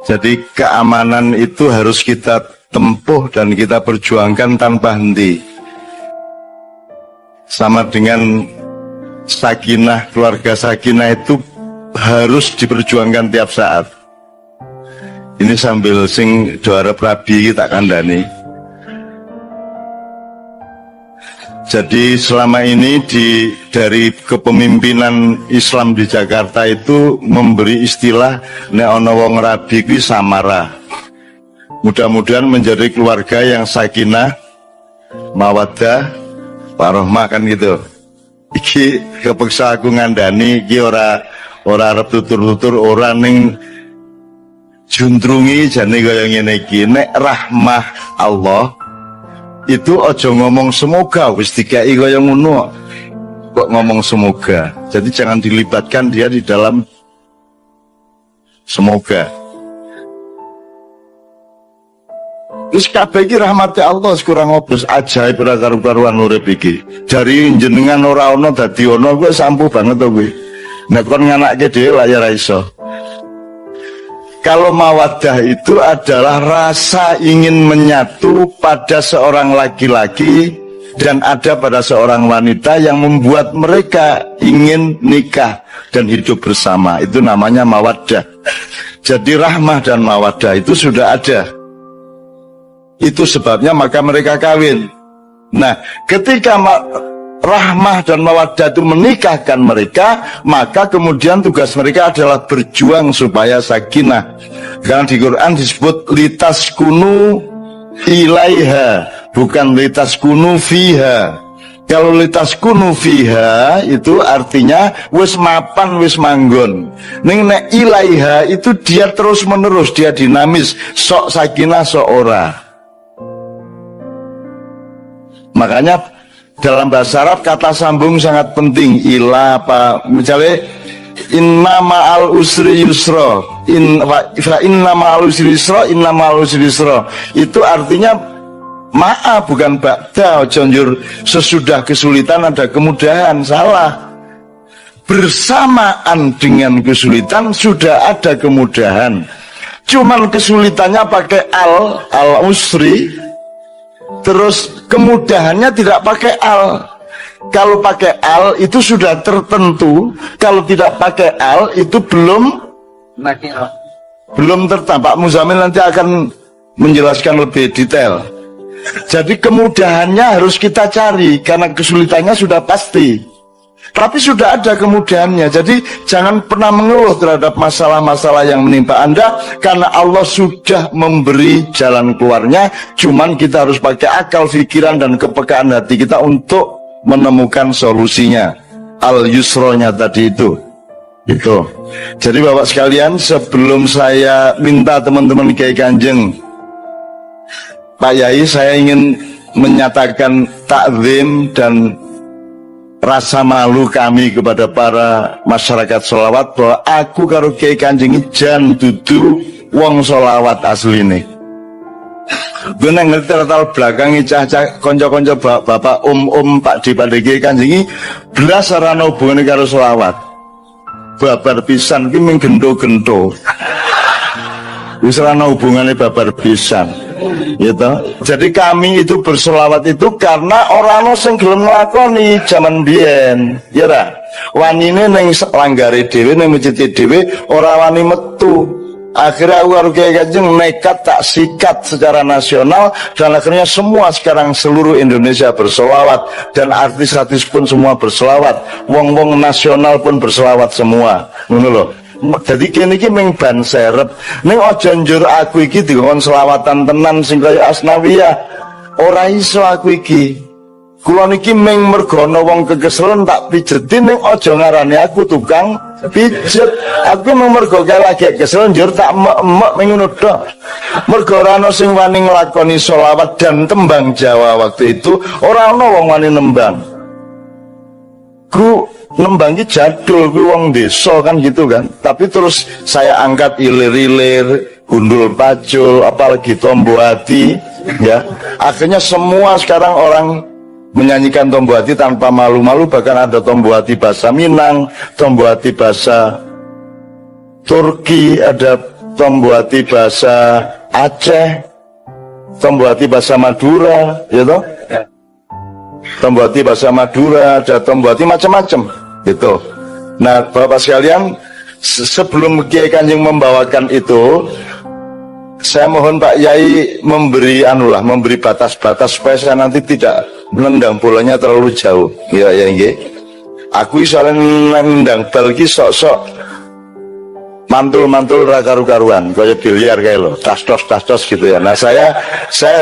Jadi keamanan itu harus kita tempuh dan kita perjuangkan tanpa henti. Sama dengan sakinah, keluarga sakinah itu harus diperjuangkan tiap saat. Ini sambil sing juara Prabi tak kandani. Jadi selama ini dari kepemimpinan Islam di Jakarta itu memberi istilah nek ana wong rabi kuwi samara. Mudah-mudahan menjadi keluarga yang sakinah, mawaddah, warahmah kan gitu. Iki kepeksa aku ngandani iki ora arep tutur-tutur ora ning juntrungi jane kaya ngene iki. Nek rahmah Allah itu ojo ngomong semoga wis dikai kaya ngono kok ngomong semoga. Jadi jangan dilibatkan dia di dalam semoga. Wis kabeh iki rahmate Allah kurang obos ajaib ora karu-karuan urip iki. Jari jenengan ora ana dadi ana kuwi sampu banget to kuwi. Nek kon nganakke dhewe lah ya ra iso. Kalau mawaddah itu adalah rasa ingin menyatu pada seorang laki-laki dan ada pada seorang wanita yang membuat mereka ingin nikah dan hidup bersama. Itu namanya mawaddah. Jadi rahmah dan mawaddah itu sudah ada. Itu sebabnya maka mereka kawin. Nah, ketika rahmah dan mawaddah itu menikahkan mereka, maka kemudian tugas mereka adalah berjuang supaya sakinah. Karena di Quran disebut litaskunu ilaiha, bukan litaskunu fiha. Kalau litaskunu fiha itu artinya wis mapan wis manggon. Ning nek ilaiha itu dia terus menerus, dia dinamis, sok sakinah sok ora. Makanya dalam bahasa Arab kata sambung sangat penting. Ila apa misalnya inna ma'al usri yusra, inna ma'al usri yusra, inna ma'al usri yusra. Itu artinya maaf bukan ba'da. Jonjur sesudah kesulitan ada kemudahan. Salah. Bersamaan dengan kesulitan sudah ada kemudahan. Cuman kesulitannya pakai al usri, terus kemudahannya tidak pakai al. Kalau pakai al itu sudah tertentu, kalau tidak pakai al itu belum tertentu. Pak Muzamil nanti akan menjelaskan lebih detail. Jadi kemudahannya harus kita cari karena kesulitannya sudah pasti. Tapi sudah ada kemudahannya. Jadi jangan pernah mengeluh terhadap masalah-masalah yang menimpa Anda, karena Allah sudah memberi jalan keluarnya. Cuman kita harus pakai akal, pikiran, dan kepekaan hati kita untuk menemukan solusinya. Al-yusronya tadi itu. Jadi Bapak sekalian, sebelum saya minta teman-teman Kiai Kanjeng, Pak Yai, saya ingin menyatakan takzim dan rasa malu kami kepada para masyarakat sholawat bahwa aku karo Kiai Kanjeng jan dudu wong sholawat asline. Gue ngerti latar belakang cah-cah konco-konco bapak Pak di pada Kiai Kanjeng belas sarana hubungannya karo sholawat. Babar pisan ki mung gento-gento. Wis sarana hubungannya babar pisan. Gitu. Jadi kami itu bersolawat itu karena orang sing gelem nglakoni zaman biyen, ya ra. Wanine ning langgare dhewe ning masjid dhewe ora wani metu. Akhirnya aku karo Kiai Kanjeng nekat tak sikat secara nasional, dan akhirnya semua sekarang seluruh Indonesia bersolawat, dan artis-artis pun semua bersolawat, wong-wong nasional pun bersolawat semua. Ngono lho. Jadi kene iki ming ban serep. Ning aja njur aku iki dikon selawatan tenan sing kaya Asnawiyah. Ora iso aku iki. Kula niki ming mergo ana wong kekeselen tak pijeti, ning aja ngarani aku tukang pijet. Aku mung mergo lagi kesel njur tak emek ngono tok. Mergo ora ana sing wani nglakoni selawat dan tembang Jawa waktu itu, ora ana wong wani nembang. Nembang ki jadul kuwi wong desa kan gitu kan. Tapi terus saya angkat ilir-ilir, gundul pacul, apalagi tombo hati ya. Akhirnya semua sekarang orang menyanyikan tombo hati tanpa malu-malu, bahkan ada tombo hati bahasa Minang, tombo hati bahasa Turki, ada Tombuati bahasa Aceh, Tombuati bahasa Madura, ya toh? Tombuati bahasa Madura, ada Tombuati macam-macam, gitu. Nah, Bapak sekalian, sebelum Kiai Kanjeng membawakan itu, saya mohon Pak Yai memberi batas-batas supaya saya nanti tidak menendang bolanya terlalu jauh. Ya, ya, nggih. Aku soalnya nendang bal ki sok-sok mantul-mantul karu-karuan, kayak biliar kayak lo, tas-tos gitu ya. Nah, saya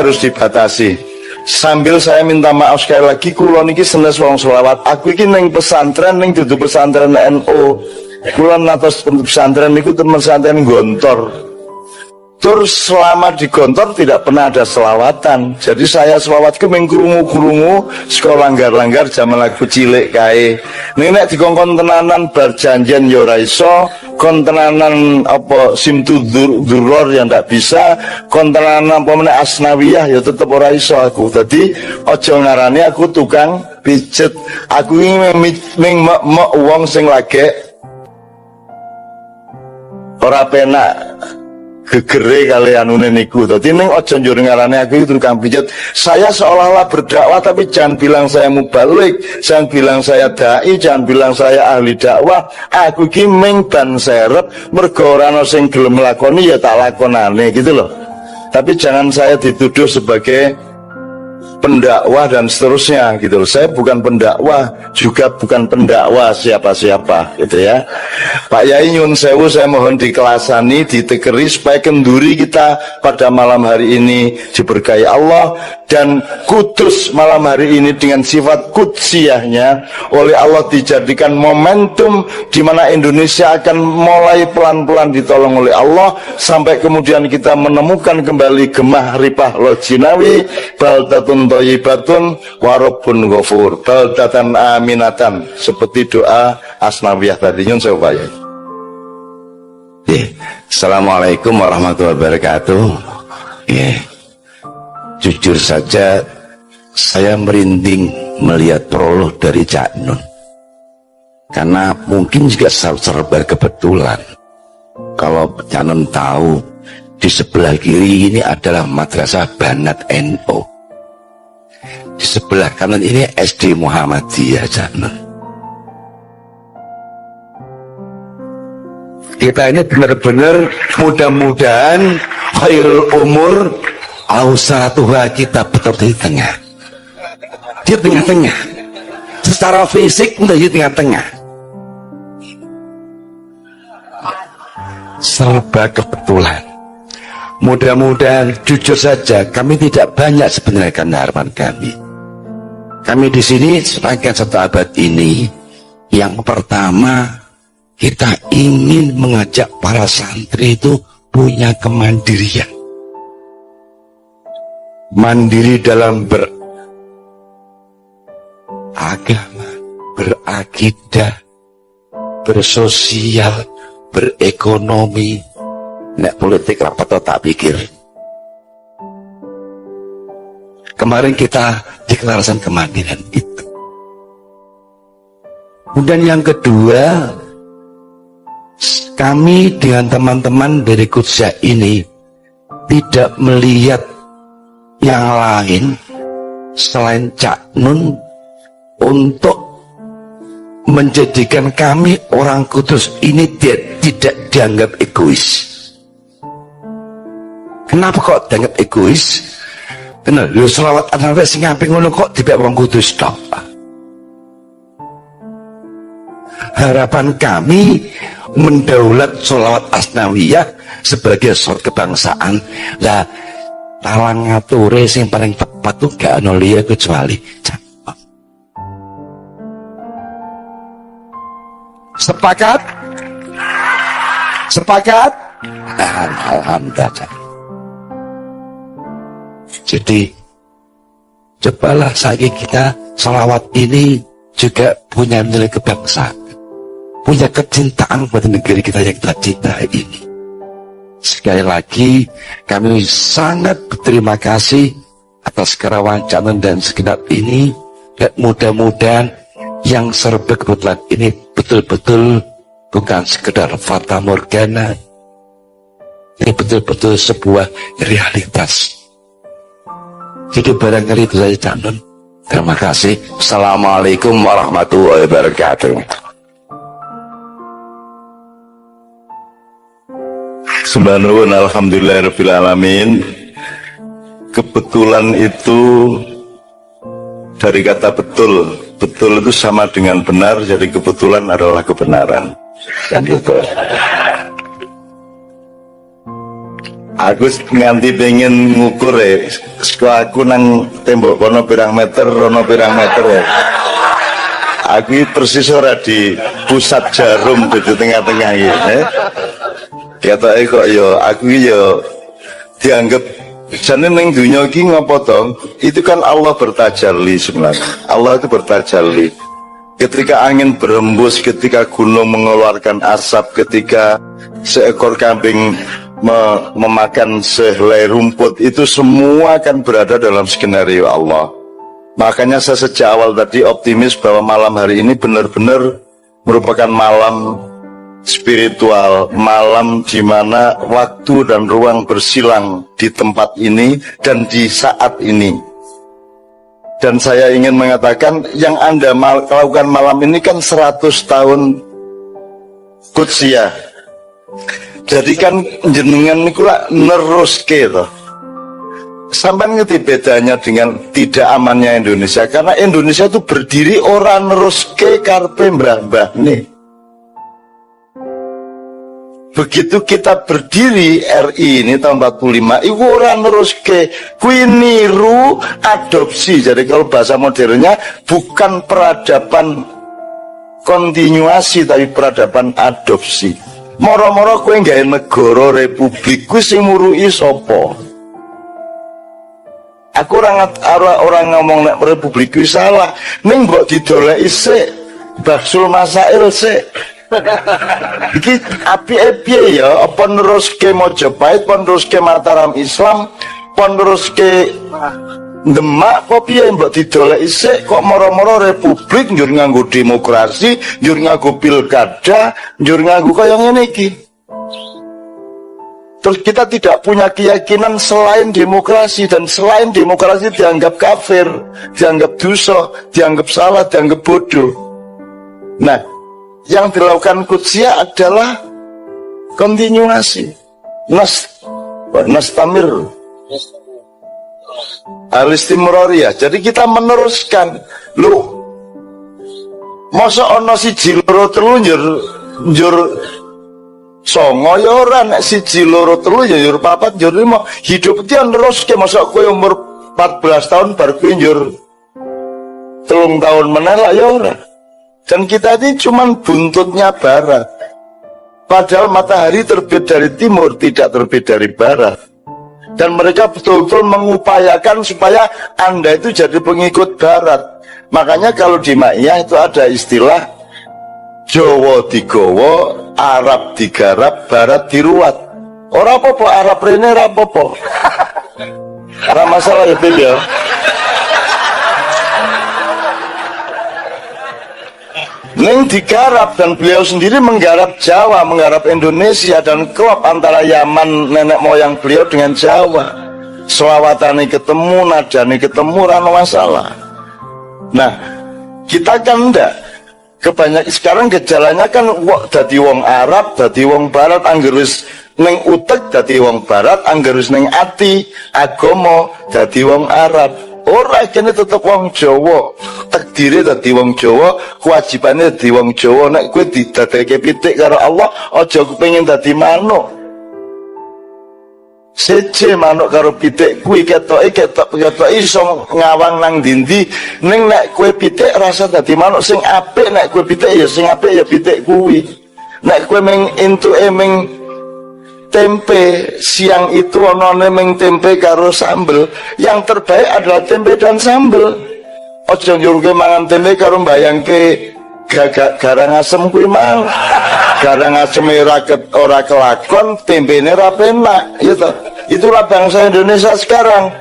harus dibatasi. Sambil saya minta maaf sekali lagi, kula niki senes wong selawat. Aku iki ning pesantren, ning dudu pesantren NU. Kula natos pesantren niku temen pesantren Gontor. Terus selama di Gontor tidak pernah ada selawatan. Jadi saya selawat ke mengkurungu-kurungu sekolah langgar-langgar zaman lagu cilik kae. Nek dikongkon tenanan berjanjian ya ora iso, kon tenanan apa simtu duror yang ndak bisa, kon tenanan apa meneh asnawiyah ya tetep ora iso aku. Dadi aja ngarani aku tukang pijet. Aku iki ming wong sing lagi ora penak gegere kali anune niku. Dadi ning aja njur ngarane aku itu tukang pijet. Saya seolah-olah berdakwah tapi jangan bilang saya mubalik, jangan bilang saya dai, jangan bilang saya ahli dakwah. Aku iki ming ban serep mergo ora ana sing gelem lakoni ya tak lakonane gitu loh. Tapi jangan saya dituduh sebagai pendakwah dan seterusnya gitu loh. Saya bukan pendakwah, juga bukan pendakwa siapa-siapa gitu ya. Pak Yai nyun sewu, saya mohon dikelasani, ditekeri supaya kenduri kita pada malam hari ini diberkahi Allah dan kudus malam hari ini dengan sifat kudsiyahnya oleh Allah dijadikan momentum di mana Indonesia akan mulai pelan-pelan ditolong oleh Allah sampai kemudian kita menemukan kembali gemah ripah lojinawi baldatun thayyibatun warabbun ghafur baldatan aminatan seperti doa Asnawiyah tadi. Nyun sewu Pak Yai. Assalamualaikum warahmatullahi wabarakatuh. Jujur saja saya merinding melihat prolog dari Cak Nun, karena mungkin juga serba kebetulan. Kalau Cak Nun tahu di sebelah kiri ini adalah Madrasah Banat NU, di sebelah kanan ini SD Muhammadiyah Cak Nun. Kita ini benar-benar mudah-mudahan khairul umur ausatuha, kita betul di tengah. Di tengah-tengah. Secara fisik udah di tengah-tengah. Serba kebetulan. Mudah-mudahan, jujur saja, kami tidak banyak sebenarnya karena harapan kami. Kami di sini sebagian satu abad ini, yang pertama kita ingin mengajak para santri itu punya kemandirian. Mandiri dalam beragama, berakidah, bersosial, berekonomi. Nek politik rapat tak pikir. Kemarin kita deklarasikan kemandirian itu. Kemudian yang kedua, kami dengan teman-teman dari Kudsya ini tidak melihat yang lain selain Cak Nun untuk menjadikan kami orang Kudus ini tidak dianggap egois. Kenapa kok dianggap egois? Karena lu selawat anawek sing ngamping ngono kok tidak orang Kudus tok. Harapan kami mendaulat sholawat Asnawiyah sebagai sholawat kebangsaan. Lah talang ngature sing paling tepat tuh gak ono liya kecuali sepakat? Sepakat? Alhamdulillah. Jadi cobalah saiki kita sholawat ini juga punya nilai kebangsaan, punya kecintaan pada negeri kita yang kita cintai ini. Sekali lagi kami sangat berterima kasih atas kerawan Cak Nun dan segenap ini, dan mudah-mudahan yang serba kebetulan ini betul-betul bukan sekedar fata morgana. Ini betul-betul sebuah realitas. Jadi barangkali itu saja Cak Nun. Terima kasih. Assalamualaikum warahmatullahi wabarakatuh. Subhanallah, alhamdulillahirabbil alamin. Kebetulan itu dari kata betul. Betul itu sama dengan benar, jadi kebetulan adalah kebenaran. Dan itu. Aku nganti pengen ngukur ya, aku nang tembok kono pirang meter ya. Aku persis ora di pusat jarum di tengah-tengah ya. Kata kok yo, aku yo dianggap jane ning dunya iki ngopo to? Itu kan Allah bertajalli sebenarnya. Allah itu bertajalli. Ketika angin berembus, ketika gunung mengeluarkan asap, ketika seekor kambing memakan sehelai rumput, itu semua akan berada dalam skenario Allah. Makanya saya sejak awal tadi optimis bahwa malam hari ini benar-benar merupakan malam spiritual, malam di mana waktu dan ruang bersilang di tempat ini dan di saat ini. Dan saya ingin mengatakan yang Anda lakukan malam ini kan 100 tahun Qudsiyah. Jadi kan jenengan niku lak neruske to. Sampai ngerti bedanya dengan tidak amannya Indonesia, karena Indonesia itu berdiri orang neruske karpe mbah-mbah nih. Begitu kita berdiri RI ini tahun 45, iku ora neruske, kuwi niru adopsi. Jadi kalau bahasa modernnya bukan peradaban kontinuasi tapi peradaban adopsi. Moro-moro kowe gawe negara republik kuwi sing nguruki sapa? Aku orang ngomong nek republik kuwi salah, ning mbok didoleki sik, Baksul Masail sik. Iki apike piye ya? Apa neruske Mojopahit, apa neruske Mataram Islam, apa neruske Demak, apa piye mbok didoleki sik kok moro-moro republik njur nganggo demokrasi, njur nganggo pilkada, njur nganggo kaya ngene iki. Terus kita tidak punya keyakinan selain demokrasi, dan selain demokrasi dianggap kafir, dianggap dosa, dianggap salah, dianggap bodoh. Nah, yang dilakukan Qudsiyah adalah kontinuasi, nastamir, alistimroriyah. Jadi kita meneruskan. Lu masa ono siji loro telu njur songo ya ora, nek siji loro telu ya njur papat njur lima. Hidup iki neruske, masa kowe umur 14 tahun baru kowe njur 3 tahun meneh lah ya ora. Dan kita ini cuman buntutnya barat. Padahal matahari terbit dari timur, tidak terbit dari barat. Dan mereka betul-betul mengupayakan supaya Anda itu jadi pengikut barat. Makanya kalau di Ma'iyah itu ada istilah Jawa digawa, Arab digarap, barat diruat. Ora apa-apa, Arab rene ora apa-apa. Ora masalah ya, ya. Neng digarap, dan beliau sendiri menggarap Jawa, menggarap Indonesia, dan klop antara Yaman nenek moyang beliau dengan Jawa. Selawatane ketemu, nadane ketemu, rano masalah. Nah, kita kan enggak. Kebanyakan sekarang gejalanya kan dadi wong Arab, dadi wong Barat, anggerus neng utek dadi wong Barat, anggerus neng ati agomo dadi wong Arab. Ora kene tetep wong Jawa. Takdire dadi wong Jawa, kewajibane dadi wong Jawa. Nek kowe didadekake pitik karo Allah, aja kepengin dadi manuk. Seje manuk karo pitik kuwi ketok iso ngawang nang dindi. Ning nek kowe pitik rasa dadi manuk sing apik, nek kowe pitik ya sing apik ya pitik kuwi. Nek kowe meng entuke meng tempe, siang itu onone meng tempe karo sambel, yang terbaik adalah tempe dan sambel. Ojo njurke mangan tempe karo mbayangke garang asem kuwi mau. Garang asem ora kelakon, tempene ora penak, gitu. Itulah bangsa Indonesia sekarang,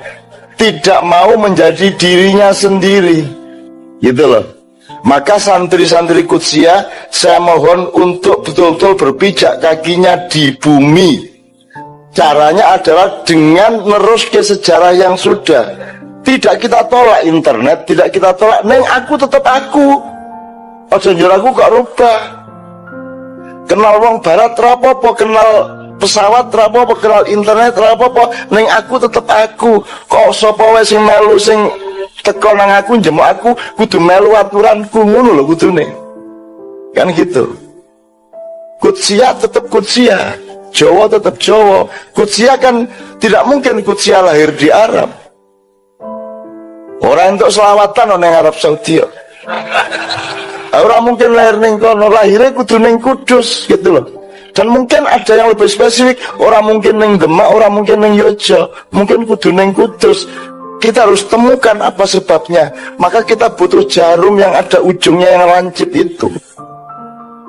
tidak mau menjadi dirinya sendiri. Gitu loh. Maka santri-santri Qudsia, saya mohon untuk betul-betul berpijak kakinya di bumi. Caranya adalah dengan menerus ke sejarah yang sudah. Tidak kita tolak internet, tidak kita tolak, neng aku tetap aku. Ojo njur aku kok rubah. Kenal wong barat rapopo, kenal pesawat rapopo, kenal internet rapopo, neng aku tetap aku. Kok sapa wae sing melu sing teko nang aku njemuk aku kudu melu aturanku ngono lho kudune. Kan gitu. Qudsia tetap Qudsia, Jawa tetap Jawa. Qudsia kan tidak mungkin Qudsia lahir di Arab. Orang untuk selawatan nang Arab Saudi. Orang mungkin lahir ning kono, lahirnya kudu ning Kudus gitu loh. Dan mungkin ada yang lebih spesifik, orang mungkin ning Demak, orang mungkin ning Yojo, mungkin kudu ning Kudus. Kita harus temukan apa sebabnya. Maka kita butuh jarum yang ada ujungnya yang lancip itu.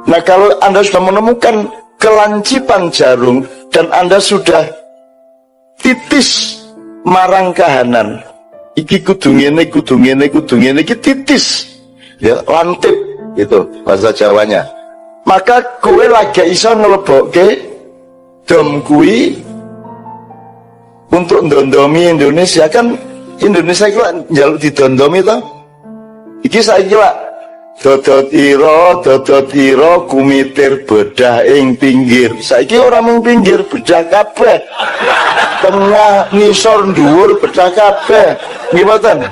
Nah, kalau Anda sudah menemukan kelancipan jarum dan Anda sudah titis marang kahanan, iki kudu ngene, kudu ngene, kudu ngene, iki titis. Ya, lantip itu bahasa Jawanya. Maka kowe lagi iso ngelebokke dom kuwi untuk ndondomi Indonesia. Kan Indonesia itu njaluk didondomi to. Iki saiki lak dodotiro kumitir bedah ing pinggir. Saiki ora mung pinggir, bedah kabeh. Tengah, ngisor, dhuwur bedah kabeh. Nggih mboten?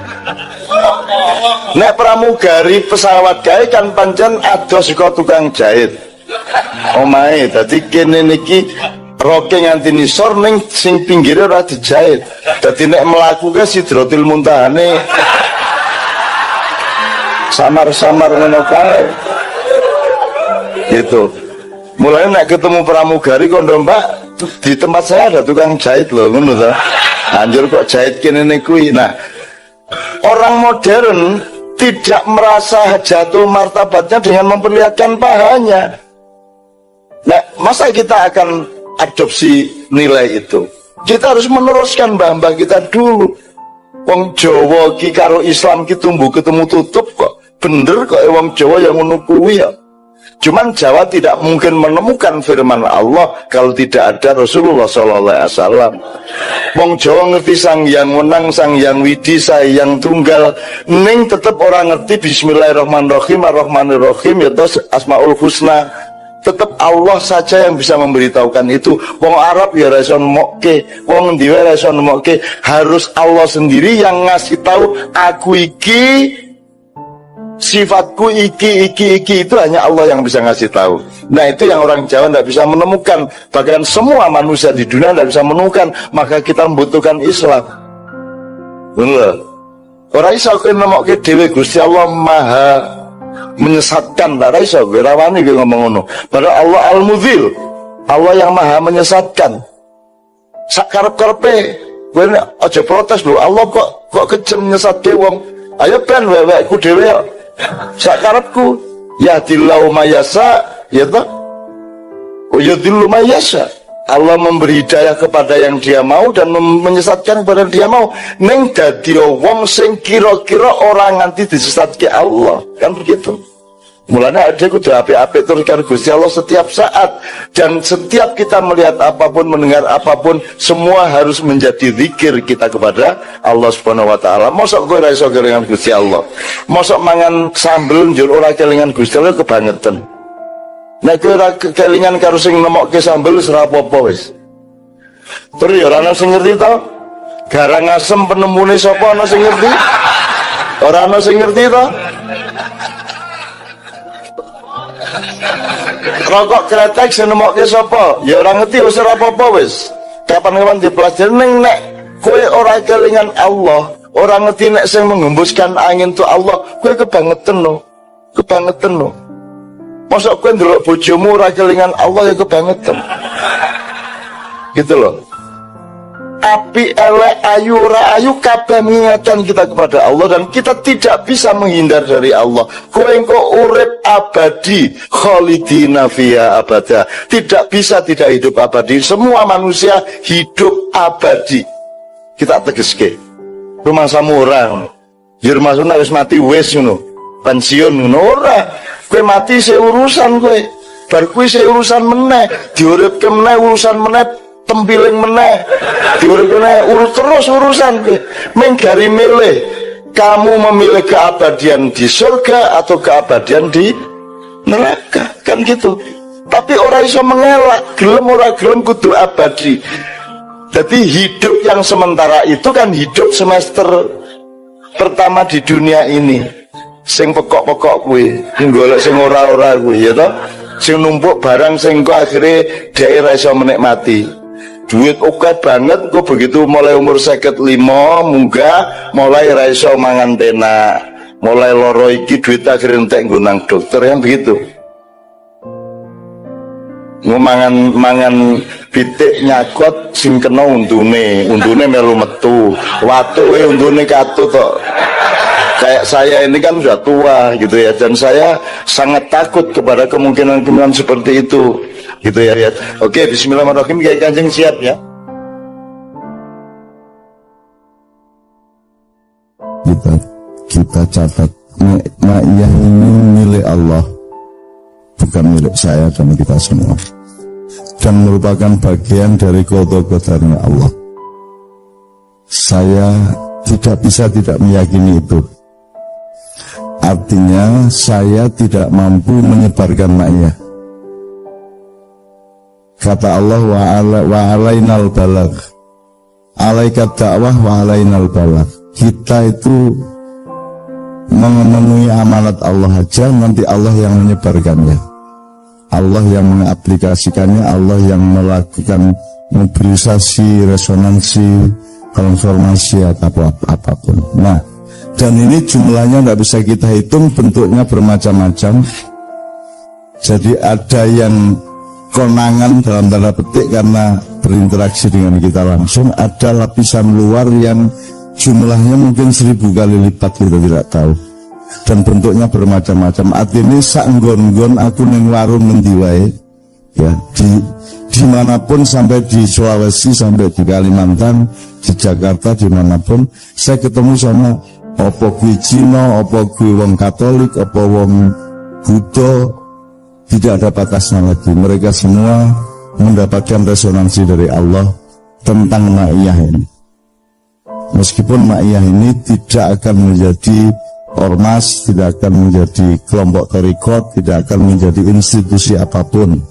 Nek pramugari pesawat gawe kan pancen ados saka tukang jahit. Omahe dadi kene niki roke nganti nisor ning sing pinggire ora dijahit. Dadi nek mlaku ke Sidratul Muntahane samar-samar ngono kae. Gitu. Mulai nek ketemu pramugari kondo Mbak, di tempat saya ada tukang jahit loh ngono ta. Anjur kok jahit kene niku. Nah, orang modern tidak merasa jatuh martabatnya dengan memperlihatkan pahanya. Nah, masa kita akan adopsi nilai itu? Kita harus meneruskan mbah-mbah kita dulu. Wong Jawa ki karo Islam ki tumbuh ketemu tutup kok. Bener kok wong Jawa yang ngono kuwi ya. Cuman Jawa tidak mungkin menemukan firman Allah kalau tidak ada Rasulullah SAW. Wong Jawa ngerti Sang Yang Wenang, Sang Yang Widi, Sang Yang Tunggal. Ning tetep orang ngerti Bismillahirrahmanirrahim, Ar-Rahmanirrahim, yaitu Asmaul Husna. Tetap Allah saja yang bisa memberitahukan itu. Wong Arab ya raison mokke, wong Ndiwe raison mokke. Harus Allah sendiri yang ngasih tahu aku iki, sifatku iki itu hanya Allah yang bisa ngasih tahu. Nah, itu yang orang Jawa tidak bisa menemukan. Bahkan semua manusia di dunia tidak bisa menemukan. Maka kita membutuhkan Islam. Bener. Orang iso nemokke dhewe Gusti Allah Maha menyesatkan, tak iso rawani ki ngomong ngono. Padahal Allah Al-Mudzil, Allah yang Maha menyesatkan. Sakarep-karepe kowe aja protes lho, Allah kok kejem nyesatke wong. Ayo ben wewekku dhewe yo. Sakarepku ya dillau mayasa ya toh. Ya dillu mayasa. Allah memberi hidayah kepada yang dia mau dan menyesatkan kepada yang dia mau. Neng dadi wong sing kira-kira orang nganti disesatke Allah. Kan begitu. Mulanya ada kudu apik-apik terus karo Gusti Allah setiap saat. Dan setiap kita melihat apapun, mendengar apapun, semua harus menjadi zikir kita kepada Allah Subhanahu wa taala. Mosok kowe ora iso kelingan Gusti Allah. Mosok mangan sambel njur ora kelingan Gusti Allah kebangetan. Nek kowe ora kelingan karo sing nemokke sambel wis ora apa-apa wis. Terus ya ora ana sing ngerti to? Garang asem penemune sapa ana sing ngerti? Ora ana sing ngerti to? Rokok kretek sing nemokke sapa? Ya ora ngerti wis ora apa-apa wis. Kapan-kapan dipelajari ning nek kowe ora kelingan Allah, ora ngerti nek sing menghembuskan angin itu Allah, kowe kebangetan no. Kebangetan no. Masa kowe ndelok bojomu ora kelingan Allah ya kebangetan. Gitu loh. Api elek ayu ora ayu kabeh mengingatkan kita kepada Allah dan kita tidak bisa menghindar dari Allah. Kowe engko urip abadi, khalidina fiha abada. Tidak bisa tidak hidup abadi. Semua manusia hidup abadi. Kita tegeske. Rumah samurang. Ya rumah sunah wis mati wis ngono. pensiun ngono ora. Kowe mati seurusan kowe. Bar kuwi seurusan meneh, diuripke meneh urusan meneh, tempiling meneh. Diuripke meneh urus terus urusan kowe. Ming gari milih. Kamu memilih keabadian di surga atau keabadian di neraka, kan gitu. Tapi orang iso mengelak, gelem ora gelem kudu abadi. Jadi hidup yang sementara itu kan hidup semester pertama di dunia ini. Sing pokok-pokok kuwi, sing golek sing ora-ora kuwi ya toh. Sing numpuk barang sing kok akhire daerah iso menikmati. Duit oke banget, kok begitu mulai umur 55 munggah, mulai ra iso mangan tenak, mulai loro iki duit akhirnya entek nggo nang dokter yang begitu. Mangan pitik nyakot sing kena untune melu metu, watuke untune katut tok. Kayak saya ini kan sudah tua gitu ya, dan saya sangat takut kepada kemungkinan-kemungkinan seperti itu gitu ya. Oke, bismillahirrahmanirrahim. Kiai Kanjeng siap ya. Kita catat Ma'iyah ini milik Allah, bukan milik saya dan kita semua, dan merupakan bagian dari qadha-qadarnya Allah. Saya tidak bisa tidak meyakini itu. Artinya saya tidak mampu menyebarkan Ma'iyah. Kata Allah wa alainal balagh, alaikat dakwah wa alainal balagh. Kita itu memenuhi amanat Allah aja, nanti Allah yang menyebarkannya, Allah yang mengaplikasikannya, Allah yang melakukan mobilisasi, resonansi, transformasi atau apapun. Nah, dan ini jumlahnya tidak bisa kita hitung, bentuknya bermacam-macam. Jadi ada yang konangan dalam tanda petik karena berinteraksi dengan kita langsung, ada lapisan luar yang jumlahnya mungkin 1000 kali lipat, kita tidak tahu, dan bentuknya bermacam-macam. Artinya sak-nggon-nggon aku ning warung ngendi wae ya, dimanapun, sampai di Sulawesi, sampai di Kalimantan, di Jakarta, dimanapun saya ketemu sama apa kuwi Cina, apa kuwi wong Katolik, apa wong Buddha, tidak ada batasnya lagi. Mereka semua mendapatkan resonansi dari Allah tentang Ma'iyah ini. Meskipun Ma'iyah ini tidak akan menjadi ormas, tidak akan menjadi kelompok tarikot, tidak akan menjadi institusi apapun.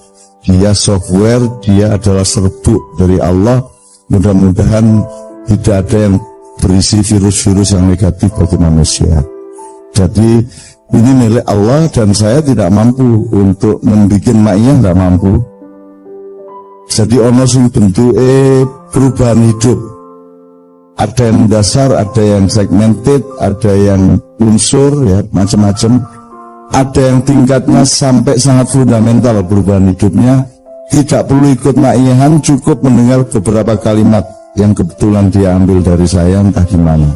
Dia software, dia adalah serbuk dari Allah. Mudah-mudahan tidak ada yang berisi virus-virus yang negatif bagi manusia. Jadi ini milik Allah, dan saya tidak mampu untuk membuat Ma'iyah, tidak mampu. Jadi ono sing bentuke perubahan hidup. Ada yang dasar, ada yang segmented, ada yang unsur ya, macam-macam. Ada yang tingkatnya sampai sangat fundamental perubahan hidupnya. Tidak perlu ikut Ma'iyahan, cukup mendengar beberapa kalimat yang kebetulan dia ambil dari saya, entah gimana.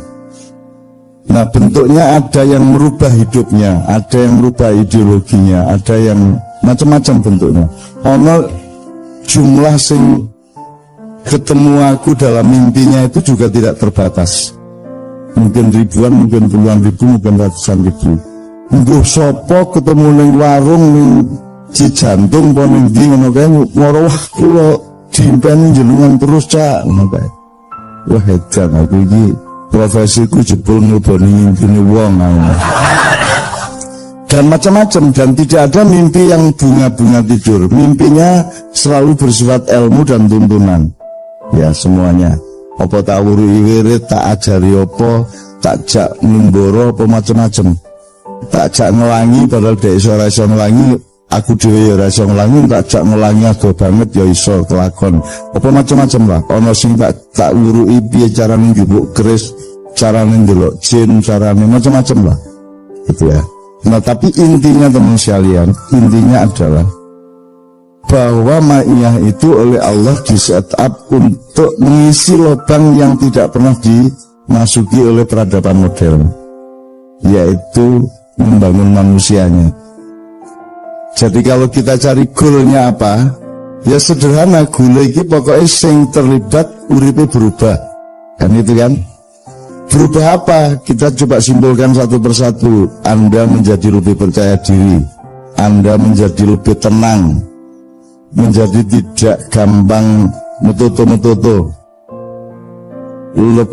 Nah, bentuknya ada yang merubah hidupnya, ada yang merubah ideologinya, ada yang macam-macam bentuknya. Ono jumlah sing ketemu aku dalam mimpinya itu juga tidak terbatas. Mungkin ribuan, mungkin puluhan ribu, mungkin ratusan ribu. Nggo sapa ketemu ning warung ning Cijantung apa ning ndi ngono kae, ngoro wah kula diimpeni jenengan terus cak ngono kae. Wah edan aku iki profesiku jebul ngleboni mimpine wong ngono. Dan macam-macam, dan tidak ada mimpi yang bunga-bunga tidur. Mimpinya selalu bersifat ilmu dan tuntunan. Ya semuanya. Apa tak wurui wirid, tak ajari apa, tak jak numboro apa macam-macam. Tak jak ngelangi padahal dek iso ora iso ngelangi, aku dhewe ya ora iso ngelangi, tak jak ngelangi ago banget ya iso kelakon. Apa macam-macam lah. Ana sing tak wurui piye carane njupuk keris, carane ndelok jin, carane macam-macam lah. Gitu ya. Nah, tapi intinya teman sekalian, intinya adalah bahwa Ma'iyah itu oleh Allah di setup untuk mengisi lubang yang tidak pernah dimasuki oleh peradaban modern, yaitu membangun manusianya. Jadi kalau kita cari goalnya apa, ya sederhana, goal ini pokoknya sing terlibat uripe berubah, kan itu kan. Berubah apa? Kita coba simpulkan satu persatu. Anda menjadi lebih percaya diri, Anda menjadi lebih tenang, menjadi tidak gampang metutu-metutu,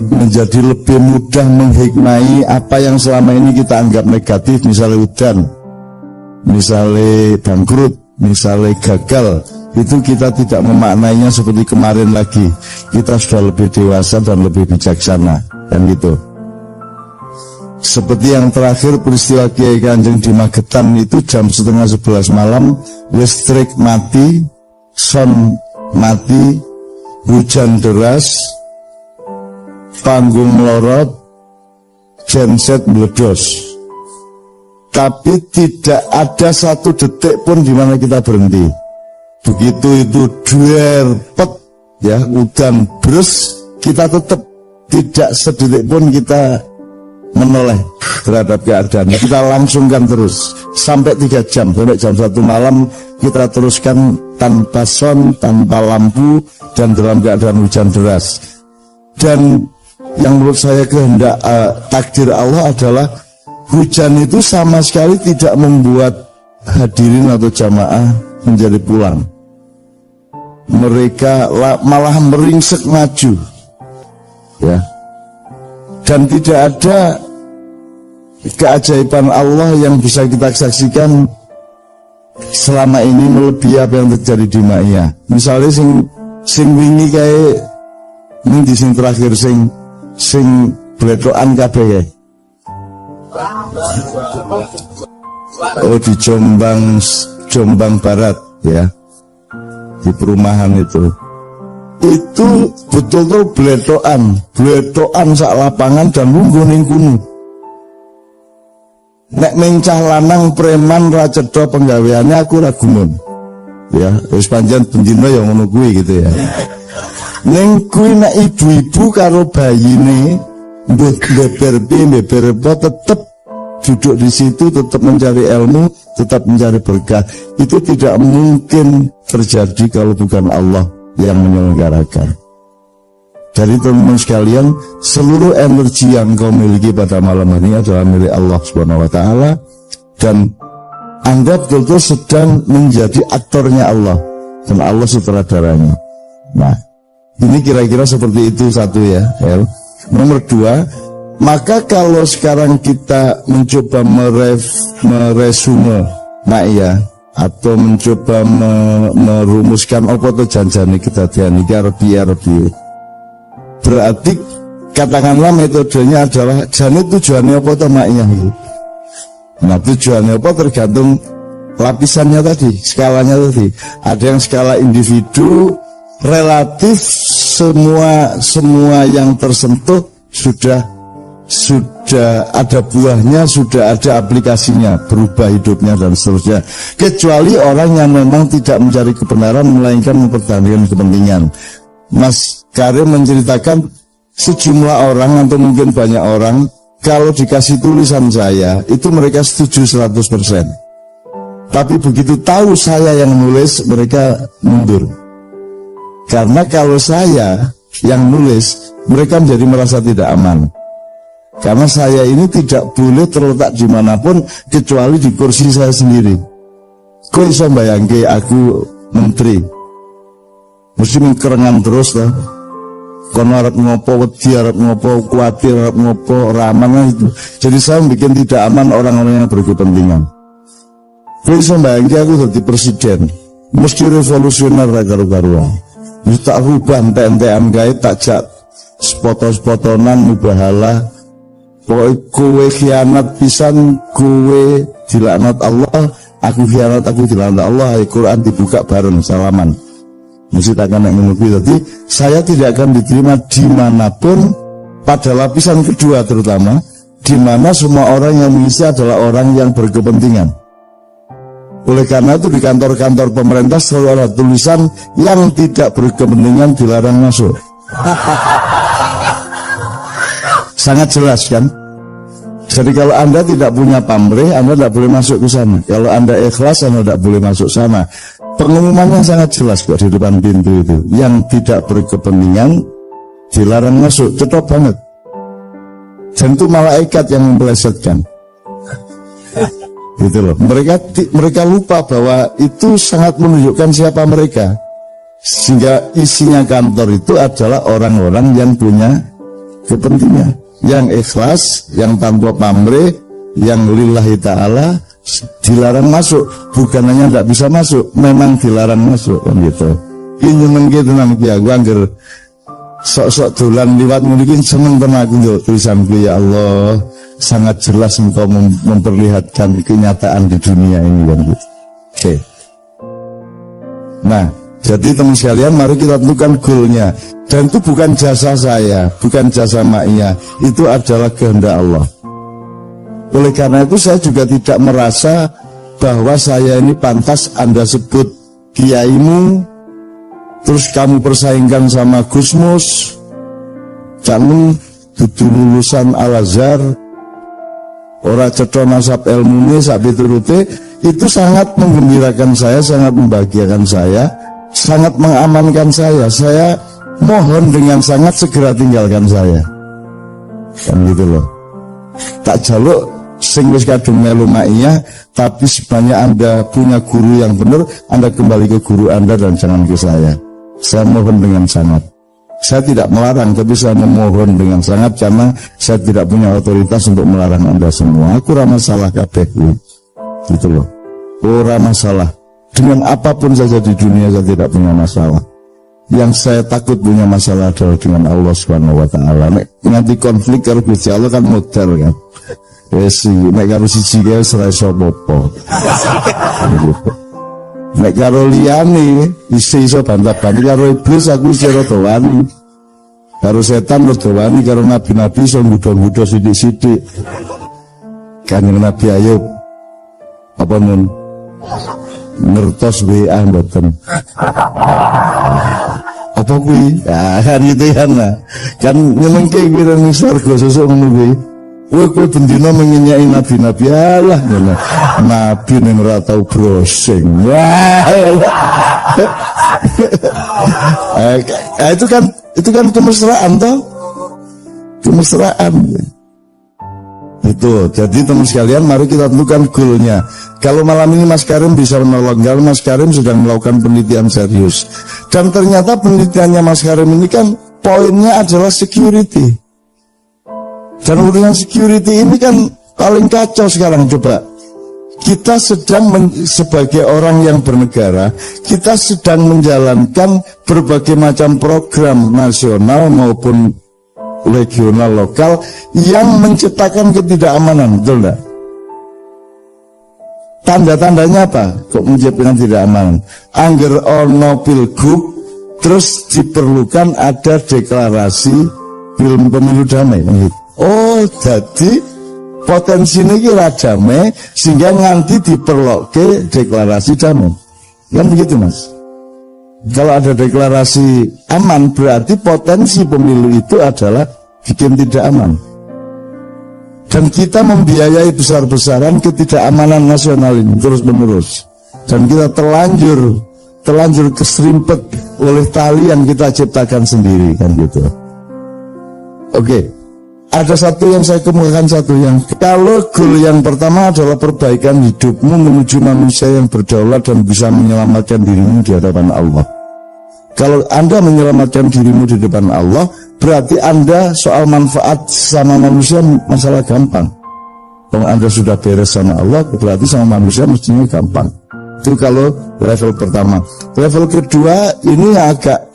menjadi lebih mudah menghikmai apa yang selama ini kita anggap negatif, misalnya udan, misalnya bangkrut, misalnya gagal. Itu kita tidak memaknainya seperti kemarin lagi. Kita sudah lebih dewasa dan lebih bijaksana, kan gitu. Seperti yang terakhir peristiwa Kiai Kanjeng di Magetan itu jam 10:30 malam, listrik mati, sound mati, hujan deras, panggung melorot, genset meledos. Tapi tidak ada satu detik pun di mana kita berhenti. Begitu itu duerpet ya, udan bres, kita tetap tidak sedetik pun kita menoleh terhadap keadaan. Kita langsungkan terus sampai 3 jam, sampai jam 1 malam kita teruskan tanpa sound, tanpa lampu, dan dalam keadaan hujan deras. Dan yang menurut saya kehendak takdir Allah adalah hujan itu sama sekali tidak membuat hadirin atau jamaah menjadi pulang. Mereka malah meringsek maju, ya. Dan tidak ada keajaiban Allah yang bisa kita saksikan selama ini melebihi apa yang terjadi di Ma'iyah. Misalnya sing wingi kayak ini di sing terakhir sing bletokan kabeh ya. Oh, di Jombang Barat ya, di perumahan itu betul-betul bletokan sak lapangan dan nunggu ning kuno. Nek mencah lanang preman ra cedha penggaweane aku ra gumun. Ya, wis pancen bendina ya ngono kuwi gitu ya. Ning kuwi nek ibu-ibu karo bayine beber tetep duduk di situ, tetap mencari ilmu, tetap mencari berkah. Itu tidak mungkin terjadi kalau bukan Allah yang menyelenggarakan. Jadi teman-teman sekalian, seluruh energi yang kau miliki pada malam ini adalah milik Allah Subhanahu wa Ta'ala, dan Anda betul-betul sedang menjadi aktornya Allah dan Allah sutradaranya. Nah, ini kira-kira seperti itu satu ya, El. Nomor 2, maka kalau sekarang kita mencoba meresume Ma'iyah atau mencoba merumuskan apa itu janjane kedadian iki arep piye, berarti katakanlah metodenya adalah jane tujuannya apa to Ma'iyah itu. Nah, tujuannya apa tergantung lapisannya tadi, skalanya tadi. Ada yang skala individu, relatif semua yang tersentuh sudah ada buahnya, sudah ada aplikasinya, berubah hidupnya dan seterusnya. Kecuali orang yang memang tidak mencari kebenaran, melainkan mempertahankan kepentingan. Mas Karim menceritakan sejumlah orang atau mungkin banyak orang, kalau dikasih tulisan saya, itu mereka setuju 100%. Tapi begitu tahu saya yang nulis, mereka mundur. Karena kalau saya yang nulis, mereka menjadi merasa tidak aman. Karena saya ini tidak boleh terletak dimanapun kecuali di kursi saya sendiri. Kau bisa bayangke aku menteri, mesti mengkerengan terus lah. Kono arep ngopo wedi, arep ngopo kuatir, arep ngopo raman itu. Jadi saya bikin tidak aman orang-orang yang berkepentingan. Kau bisa bayangke aku jadi presiden, mesti revolusioner karu-karuan. Mesti tak rubah ente-entean gawe, tak jak sepotong-sepotonan mubahalah. Pokoknya kowe khianat pisan, kowe dilaknat Allah, aku khianat, aku dilaknat Allah. Al-Quran dibuka bareng, salaman. Mesti takkan yang menunggu. Jadi saya tidak akan diterima dimanapun, pada lapisan kedua terutama, di mana semua orang yang mengisi adalah orang yang berkepentingan. Oleh karena itu di kantor-kantor pemerintah selalu ada tulisan yang tidak berkepentingan dilarang masuk. Sangat jelas kan? Jadi kalau Anda tidak punya pamrih, Anda tidak boleh masuk ke sana. Kalau Anda ikhlas, Anda tidak boleh masuk sana. Pengumumannya sangat jelas kok di depan pintu itu. Yang tidak berkepentingan dilarang masuk. Cetok banget. Dan itu malaikat yang mempelesetkan. Gitu loh. Mereka lupa bahwa itu sangat menunjukkan siapa mereka. Sehingga isinya kantor itu adalah orang-orang yang punya kepentingan, yang ikhlas, yang tanpa pamrih, yang lillahi ta'ala, dilarang masuk. Bukan hanya tidak bisa masuk, memang dilarang masuk kan gitu. Ini gitu nanti aku anggar sok-sok dolan liwat mungkin seneng tenan aku untuk tulisanku. Ya Allah, sangat jelas engkau memperlihatkan kenyataan di dunia ini kan gitu. Oke. Nah, jadi teman sekalian, mari kita tentukan goalnya. Dan itu bukan jasa saya, bukan jasa Ma'iyah, itu adalah kehendak Allah. Oleh karena itu saya juga tidak merasa bahwa saya ini pantas Anda sebut kiaimu, terus kamu persaingkan sama Gusmus, kamu dudu lulusan Al-Azhar, ora cetha nasab ilmune sak piturute. Itu sangat menggembirakan saya, sangat membahagiakan saya, sangat mengamankan saya. Saya mohon dengan sangat segera tinggalkan saya. Kan gitu loh. Tak jaluk sing wis kadung melu Ma'iyah, tapi sebenarnya Anda punya guru yang benar, Anda kembali ke guru Anda dan jangan ke saya. Saya mohon dengan sangat. Saya tidak melarang, tapi saya memohon dengan sangat karena saya tidak punya otoritas untuk melarang Anda semua. Aku ramah salah kabeh gitu loh. Ora masalah. Dengan apapun saja di dunia saya tidak punya masalah. Yang saya takut punya masalah adalah dengan Allah Subhanahu wa taala. Nanti konflik karo Gusti Allah kan modal kan. Wes nek karo siji kae ora iso apa-apa. Nek karo liyane iso bantah-bantah, karo iblis aku iso rada wani. Karo setan rada wani, karo nabi-nabi iso ngudha-ngudha sithik-sithik. Kanjeng Nabi Ayub apa nun ngertos WA mboten. Apa kuwi? Ya kan gitu kan. Kan nyenengke kira ning surga sesuk ngono kuwi. Kowe bendina mengenyai nabi-nabi. Alah ngono. Nabi ning ora tau browsing. Wah. Itu kan kemesraan toh. Kemesraan. Itu. Jadi teman sekalian, mari kita tentukan goalnya. Kalau malam ini Mas Karim bisa menolong, kalau Mas Karim sedang melakukan penelitian serius, dan ternyata penelitiannya Mas Karim ini kan poinnya adalah security. Dan urusan security ini kan paling kacau sekarang. Coba kita sedang sebagai orang yang bernegara, kita sedang menjalankan berbagai macam program nasional maupun regional lokal yang menciptakan ketidakamanan, betul enggak? Tanda-tandanya apa? Kok menciptakan ketidakamanan? Angger ono pilgub, terus diperlukan ada deklarasi film pemilu damai. Oh, jadi potensi ini kira damai sehingga nanti diperloke deklarasi damai. Kan begitu Mas? Kalau ada deklarasi aman, berarti potensi pemilu itu adalah bikin tidak aman. Dan kita membiayai besar-besaran ketidakamanan nasional ini terus-menerus. Dan kita terlanjur keserimpet oleh tali yang kita ciptakan sendiri, kan gitu. Oke, ada satu yang saya kemukakan, satu yang kalau goal yang pertama adalah perbaikan hidupmu menuju manusia yang berdaulat dan bisa menyelamatkan dirimu di hadapan Allah. Kalau Anda menyelamatkan dirimu di depan Allah, berarti Anda soal manfaat sama manusia masalah gampang. Kalau Anda sudah beres sama Allah, berarti sama manusia mestinya gampang. Itu kalau level pertama. Level kedua ini agak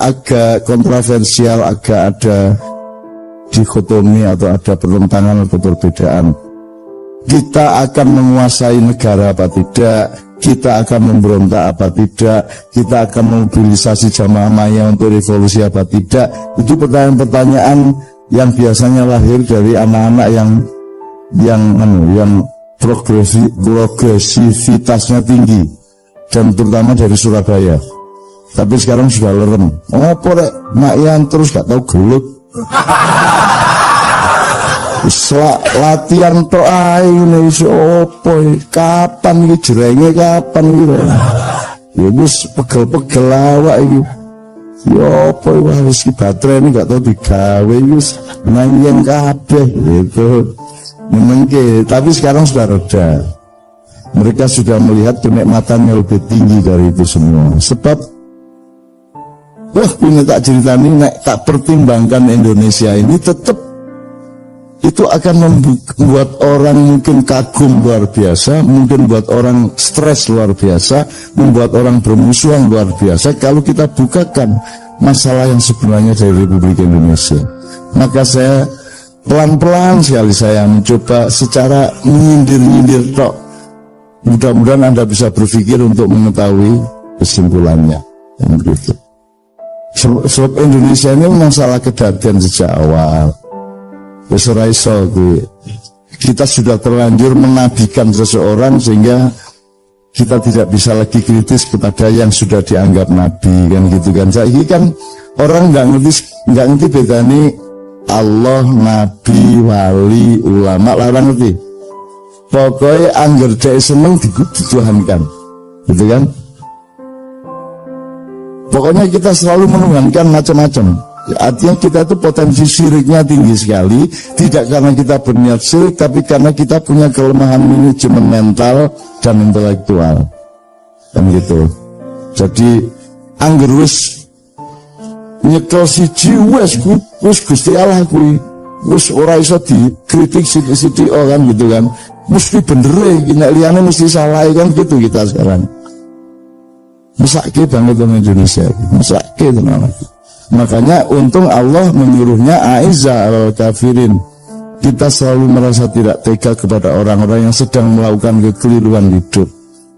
kontroversial, agak ada dikotomi atau ada pertentangan atau perbedaan. Kita akan menguasai negara apa tidak? Kita akan memberontak apa tidak, kita akan memobilisasi jamaah maya untuk revolusi apa tidak. Itu pertanyaan-pertanyaan yang biasanya lahir dari anak-anak yang progresivitasnya tinggi, dan terutama dari Surabaya. Tapi sekarang sudah lerem. Oh, apa rek Ma'iyah terus gak tahu gelut. Latihan tok ae ngene iso opo, kapan iki jerenge, kapan iki ya wis pegel-pegel awak iki. Ya apa harus ki baterai ini gak tau digawe wis nanging kabeh gitu. Memangke, tapi sekarang sudah reda. Mereka sudah melihat kenikmatannya lebih tinggi dari itu semua. Sebab wah ini tak ceritani nek tak pertimbangkan Indonesia ini tetap itu akan membuat orang mungkin kagum luar biasa, mungkin buat orang stres luar biasa, membuat orang bermusuhan luar biasa kalau kita bukakan masalah yang sebenarnya dari Republik Indonesia. Maka saya pelan-pelan sekali saya mencoba secara menyindir-nyindir tok. Mudah-mudahan Anda bisa berpikir untuk mengetahui kesimpulannya. Yang begitu. Sebab Indonesia ini masalah kedatian sejak awal. Kita sudah terlanjur menabikan seseorang sehingga kita tidak bisa lagi kritis kepada yang sudah dianggap nabi kan gitu kan. Saya kan orang nggak ngerti beda nih Allah, nabi, wali, ulama, larang ngerti. Pokoknya angger dia seneng dituhankan, gitu kan. Pokoknya kita selalu menuhankan macam-macam. Artinya kita itu potensi syiriknya tinggi sekali. Tidak karena kita berniat syirik, tapi karena kita punya kelemahan manajemen mental dan intelektual. Dan gitu. Jadi angger wis nyekel siji wis Gusti Allah kuwi wis ora iso dikritik sithik-sithik kan gitu kan. Mesti bener nek liyane mesti salah kan gitu kita sekarang. Mesake banget orang Indonesia. Mesake tenan. Makanya untung Allah menyuruhnya Aiza al-kafirin. Kita selalu merasa tidak tega kepada orang-orang yang sedang melakukan kekeliruan hidup,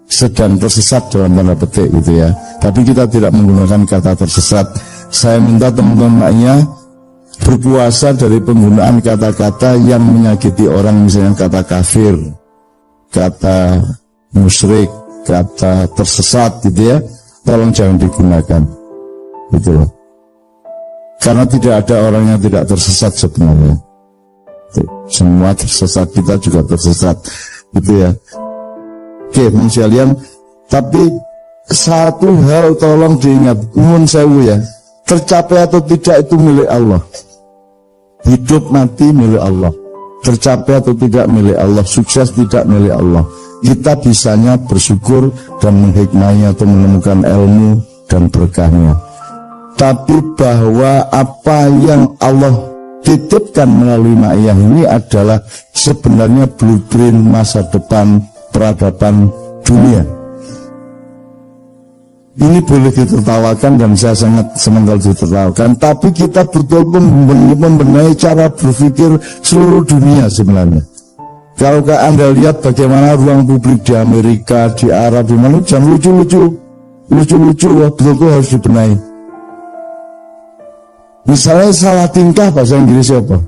sedang tersesat dalam tanda petik gitu ya. Tapi kita tidak menggunakan kata tersesat. Saya minta teman-teman maknya berpuasa dari penggunaan kata-kata yang menyakiti orang, misalnya kata kafir, kata musyrik, kata tersesat gitu ya. Tolong jangan digunakan gitu loh. Karena tidak ada orang yang tidak tersesat sebenarnya. Semua tersesat, kita juga tersesat gitu ya. Oke, sekalian. Tapi satu hal tolong diingat, nuwun sewu ya, tercapai atau tidak itu milik Allah. Hidup mati milik Allah. Tercapai atau tidak milik Allah, sukses tidak milik Allah. Kita bisanya bersyukur dan menghikmahnya atau menemukan ilmu dan berkahnya. Tapi bahwa apa yang Allah titipkan melalui ma'iyah ini adalah sebenarnya blueprint masa depan peradaban dunia. Ini boleh ditertawakan dan saya sangat senang kalau ditertawakan, tapi kita betul-betul membenahi cara berpikir seluruh dunia sebenarnya. Kalau Anda lihat bagaimana ruang publik di Amerika, di Arab, di mana jangan lucu-lucu, betul-betul harus dibenahi. Misalnya salah tingkah bahasa Inggris apa?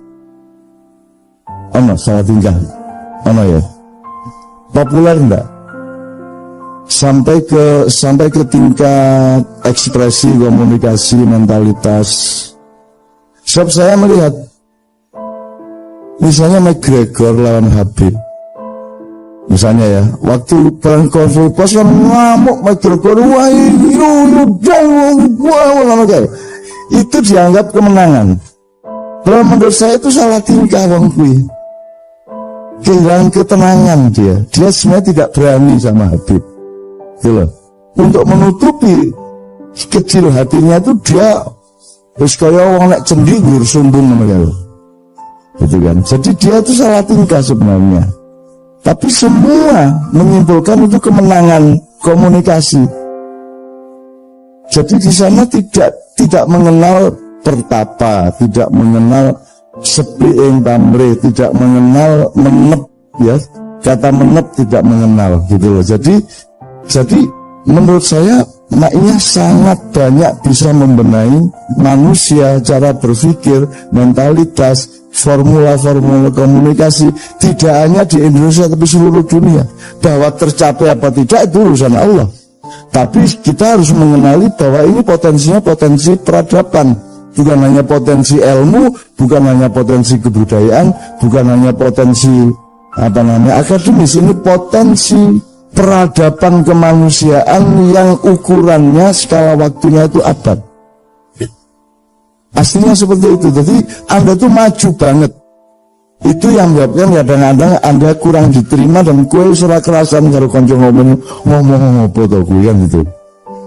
Salah tingkah. Ya. Populer enggak? Sampai ke tingkat ekspresi, komunikasi, mentalitas. Sebab saya melihat misalnya McGregor lawan Habib. Misalnya ya, waktu perang konflik pas kan ngamuk McGregor, itu dianggap kemenangan. Kalau menurut saya itu salah tingkah wong kuwi. Kehilangan ketenangan dia sebenarnya tidak berani sama Habib. Gitu. Untuk menutupi kecil hatinya itu dia wis kaya wong nek cendigur sombong ngono. Gitu kan. Jadi dia itu salah tingkah sebenarnya. Tapi semua menyimpulkan itu kemenangan komunikasi. Jadi di sana tidak mengenal pertapa, tidak mengenal sepi ing pamrih, tidak mengenal menep ya. Kata menep tidak mengenal gitu loh. Jadi menurut saya maknya sangat banyak bisa membenahi manusia, cara berpikir, mentalitas, formula-formula komunikasi, tidak hanya di Indonesia tapi seluruh dunia. Bahwa tercapai apa tidak itu urusan Allah. Tapi kita harus mengenali bahwa ini potensinya potensi peradaban, bukan hanya potensi ilmu, bukan hanya potensi kebudayaan, bukan hanya potensi akademis. Ini potensi peradaban kemanusiaan yang ukurannya skala waktunya itu abad. Aslinya seperti itu. Jadi Anda tuh maju banget. Itu yang menyebabkan kadang-kadang Anda kurang diterima dan kue ora kerasan karo kanca ngomong apa to kuwi kan gitu.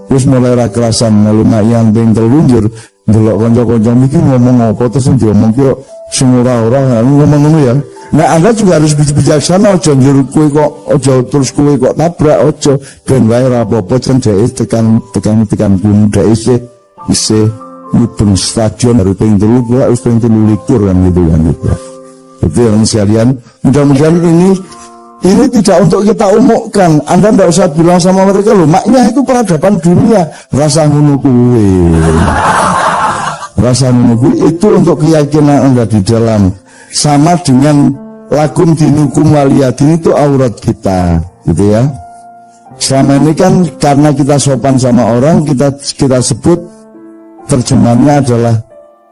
Terus mulai ra kerasan melu yang ping telunjur ndelok kanca-kanca mikir ngomong apa terus diomong ki sing ora ngomong ngono ya. Nah, Anda juga harus bijaksana, aja njur kue kok aja terus kue kok tabrak aja ben wae ora apa-apa jan dhek tekan gunung dhek isih mubeng stadion dari ping 3 wis ping 23 kan gitu kan gitu. Itu yang sekalian, mudah-mudahan ini tidak untuk kita umumkan. Anda tidak usah bilang sama mereka loh, maknya itu peradaban dunia. Rasa ngono kuwi. Rasa ngono kuwi itu untuk keyakinan Anda di dalam. Sama dengan lakum dinukum waliyadin itu aurat kita, gitu ya. Selama ini kan karena kita sopan sama orang, kita sebut terjemahannya adalah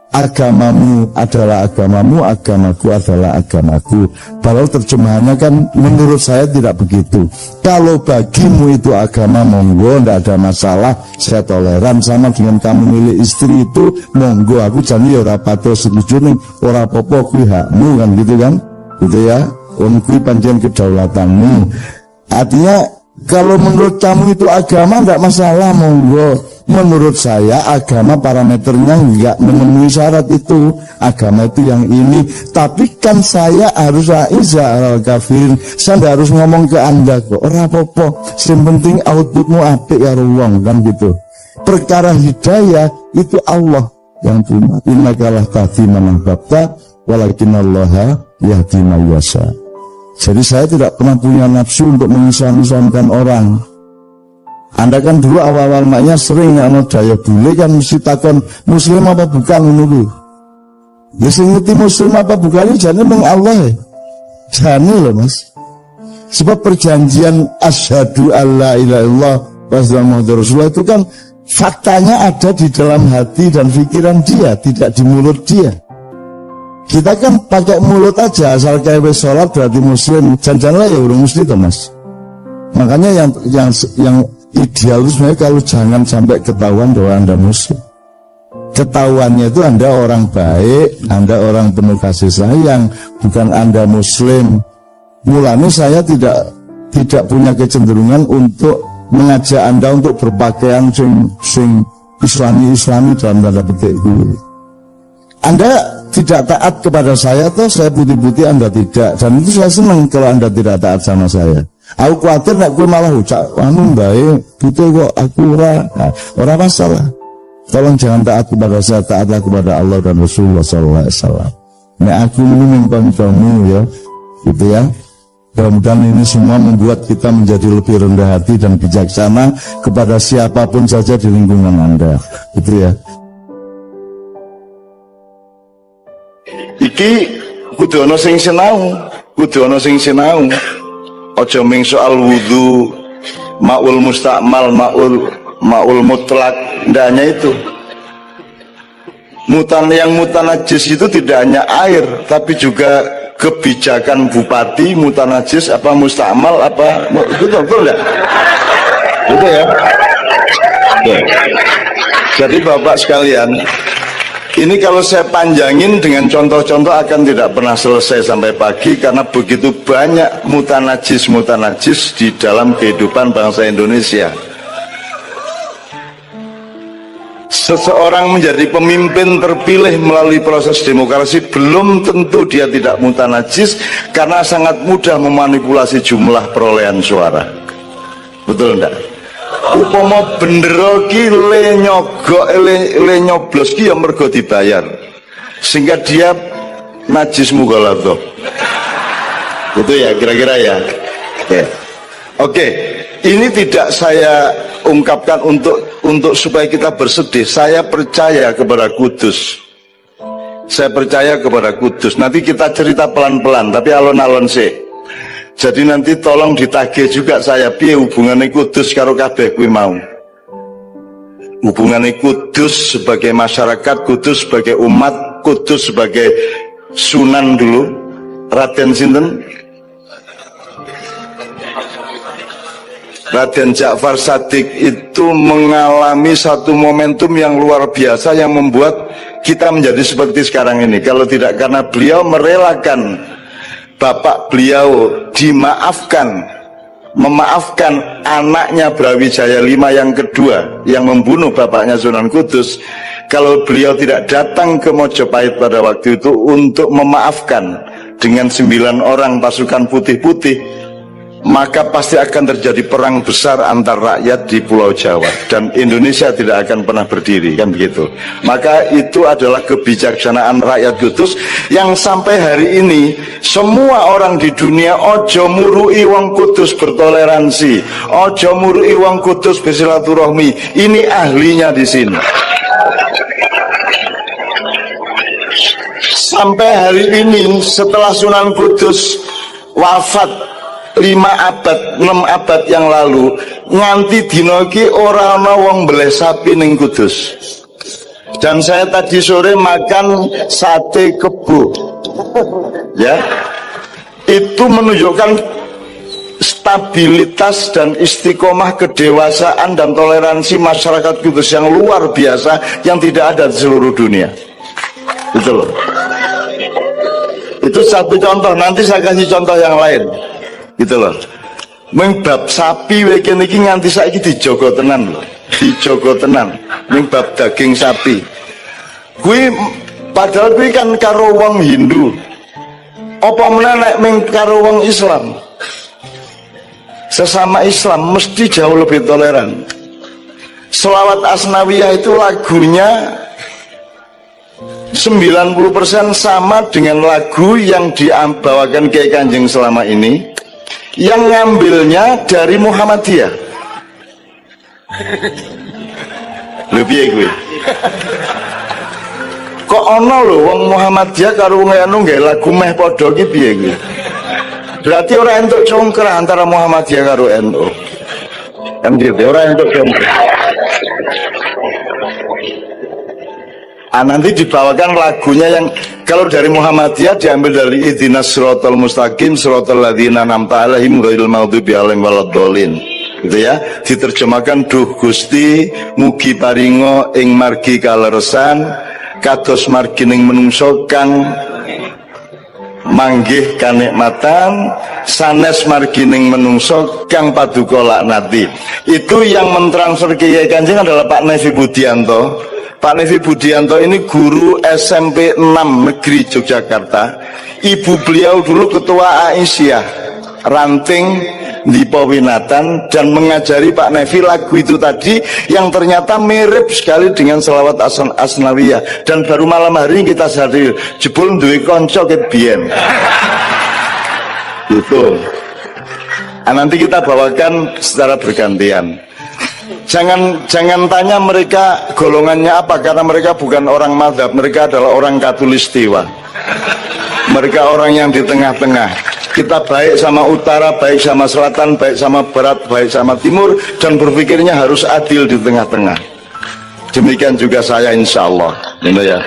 agamamu adalah agamamu, agamaku adalah agamaku. Kalau terjemahannya kan menurut saya tidak begitu. Kalau bagimu itu agama, monggo, tidak ada masalah, saya toleran. Sama dengan kamu milih istri itu, monggo, aku janji ora patuh setuju nih, ora popo kuwi hakmu kan gitu kan, gitu ya. Kuwi pancen kedaulatanmu. Artinya kalau menurut kamu itu agama tidak masalah, monggo. Menurut saya agama parameternya enggak memenuhi syarat itu. Agama itu yang ini. Tapi kan saya harus aiza al kafirin. Saya harus ngomong ke Anda kok ora apa-apa. Yang penting outputmu apik karo wong kan gitu. Perkara hidayah itu Allah yang punya. Innakalah tahdi man ahbabta walakinallaha yahdi man yasha. Jadi saya tidak pernah punya nafsu untuk mengisah-isahkan orang. Anda kan dulu awal-awal maknya sering ana daya bule kan mesti takon muslim apa bukan ngono. Ya sing ngerti muslim apa bukan jane mung Allah. Jane lho Mas. Sebab perjanjian asyhadu alla ilaha illallah wa asyhadu rasulullah itu kan faktanya ada di dalam hati dan pikiran dia, tidak di mulut dia. Kita kan pakai mulut aja asal kayak sholat berarti muslim. Jangan-jangan ya urung muslim toh Mas. Makanya yang ideal itu sebenarnya kalau jangan sampai ketahuan bahwa Anda muslim. Ketahuannya itu Anda orang baik, Anda orang penuh kasih sayang, bukan Anda muslim. Mulanya saya tidak punya kecenderungan untuk mengajak Anda untuk berpakaian sing islami dalam tanda petik itu. Anda tidak taat kepada saya atau saya putih-putih Anda tidak, dan itu saya senang kalau Anda tidak taat sama saya. Aku khawatir nek kowe malah ucap anu bae butuh kok aku ora masalah. Tolong jangan taat kepada saya, taatlah kepada Allah dan Rasulullah sallallahu alaihi wasallam. Nek aku ini mengkoncomu ya, gitu ya. Mudah-mudahan ini semua membuat kita menjadi lebih rendah hati dan bijaksana kepada siapapun saja di lingkungan Anda, gitu ya. Iki kudu ana sing sinau. Ojo ming soal wudu, maul mustakmal, maul mutlak, tidak hanya itu. Yang mutanajis itu tidak hanya air, tapi juga kebijakan bupati, mutanajis, apa mustakmal, apa betul enggak? Betul ya? Betul. Jadi Bapak sekalian, ini kalau saya panjangin dengan contoh-contoh akan tidak pernah selesai sampai pagi, karena begitu banyak mutanajis di dalam kehidupan bangsa Indonesia. Seseorang menjadi pemimpin terpilih melalui proses demokrasi belum tentu dia tidak mutanajis, karena sangat mudah memanipulasi jumlah perolehan suara. Betul enggak? Upama bendera ki le nyoblos ki ya mergo dibayar, sehingga dia najis mughaladzah. Itu ya kira-kira ya. Oke. Ini tidak saya ungkapkan untuk supaya kita bersedih. Saya percaya kepada Kudus. Nanti kita cerita pelan-pelan, tapi alon-alon sih. Jadi nanti tolong ditagih juga saya piye hubungannya Kudus karo kabeh kuwi mau. Hubungannya Kudus sebagai masyarakat, Kudus sebagai umat, Kudus sebagai Sunan dulu. Raden sinten? Raden Ja'far Shadiq itu mengalami satu momentum yang luar biasa yang membuat kita menjadi seperti sekarang ini. Kalau tidak karena beliau merelakan bapak beliau memaafkan anaknya Brawijaya V yang kedua yang membunuh bapaknya Sunan Kudus. Kalau beliau tidak datang ke Mojopahit pada waktu itu untuk memaafkan dengan 9 orang pasukan putih-putih, maka pasti akan terjadi perang besar antar rakyat di Pulau Jawa dan Indonesia tidak akan pernah berdiri, kan begitu. Maka itu adalah kebijaksanaan rakyat Kudus yang sampai hari ini semua orang di dunia ojo murui wong Kudus bertoleransi, ojo murui wong Kudus bersilaturahmi. Ini ahlinya di sini. Sampai hari ini setelah Sunan Kudus wafat 6 abad yang lalu, nganti dino iki ora ana wong mbeleh sapi ning Kudus. Dan saya tadi sore makan sate kebo, ya, itu menunjukkan stabilitas dan istiqomah kedewasaan dan toleransi masyarakat Kudus yang luar biasa yang tidak ada di seluruh dunia. Itu loh. Itu satu contoh, nanti saya kasih contoh yang lain. Gitu loh. Mengbab sapi weekend iki nganti saiki dijogo tenan loh. Dijogo tenan. Mengbab daging sapi. Kuwi padahal kuwi kan karo wong Hindu. Apa meneh nek ming karo wong Islam? Sesama Islam mesti jauh lebih toleran. Sholawat Asnawiyah itu lagunya 90% sama dengan lagu yang dibawakan Kiai Kanjeng selama ini, yang ngambilnya dari Muhammadiyah. Lebih gue. Kok ono lho wong Muhammadiyah karo wong anu nggih lagu meh padha iki piye kuwi? Berarti ora entuk congkrah antara Muhammadiyah karo NU. Kan gitu, ora entuk congkrah. Nanti dibawakan lagunya yang kalau dari Muhammadiyah diambil dari Ihdinas Shiratal Mustaqim Shiratal ladzina an'amta 'alaihim ghairil maghdubi 'alaihim waladdallin, gitu ya. Diterjemahkan, duh Gusti mugi paringo ing margi kaleresan kados margining menungso kang manggih kanikmatan sanes margining menungso kang paduka laknati. Itu yang mentransfer Kiai Kanjeng adalah Pak Nevi Budianto. Pak Nevi Budianto ini guru SMP 6 Negeri Yogyakarta. Ibu beliau dulu ketua Aisyah Ranting di Powinatan dan mengajari Pak Nevi lagu itu tadi yang ternyata mirip sekali dengan Sholawat Asnawiyah. Dan baru malam hari ini kita sadar jebul duwe konco ket biyen. Gitu. Nanti kita bawakan secara bergantian. Jangan tanya mereka golongannya apa, karena mereka bukan orang mazhab, mereka adalah orang katulistiwa. Mereka orang yang di tengah-tengah. Kita baik sama utara, baik sama selatan, baik sama barat, baik sama timur, dan berpikirnya harus adil di tengah-tengah. Demikian juga saya insya Allah, ya.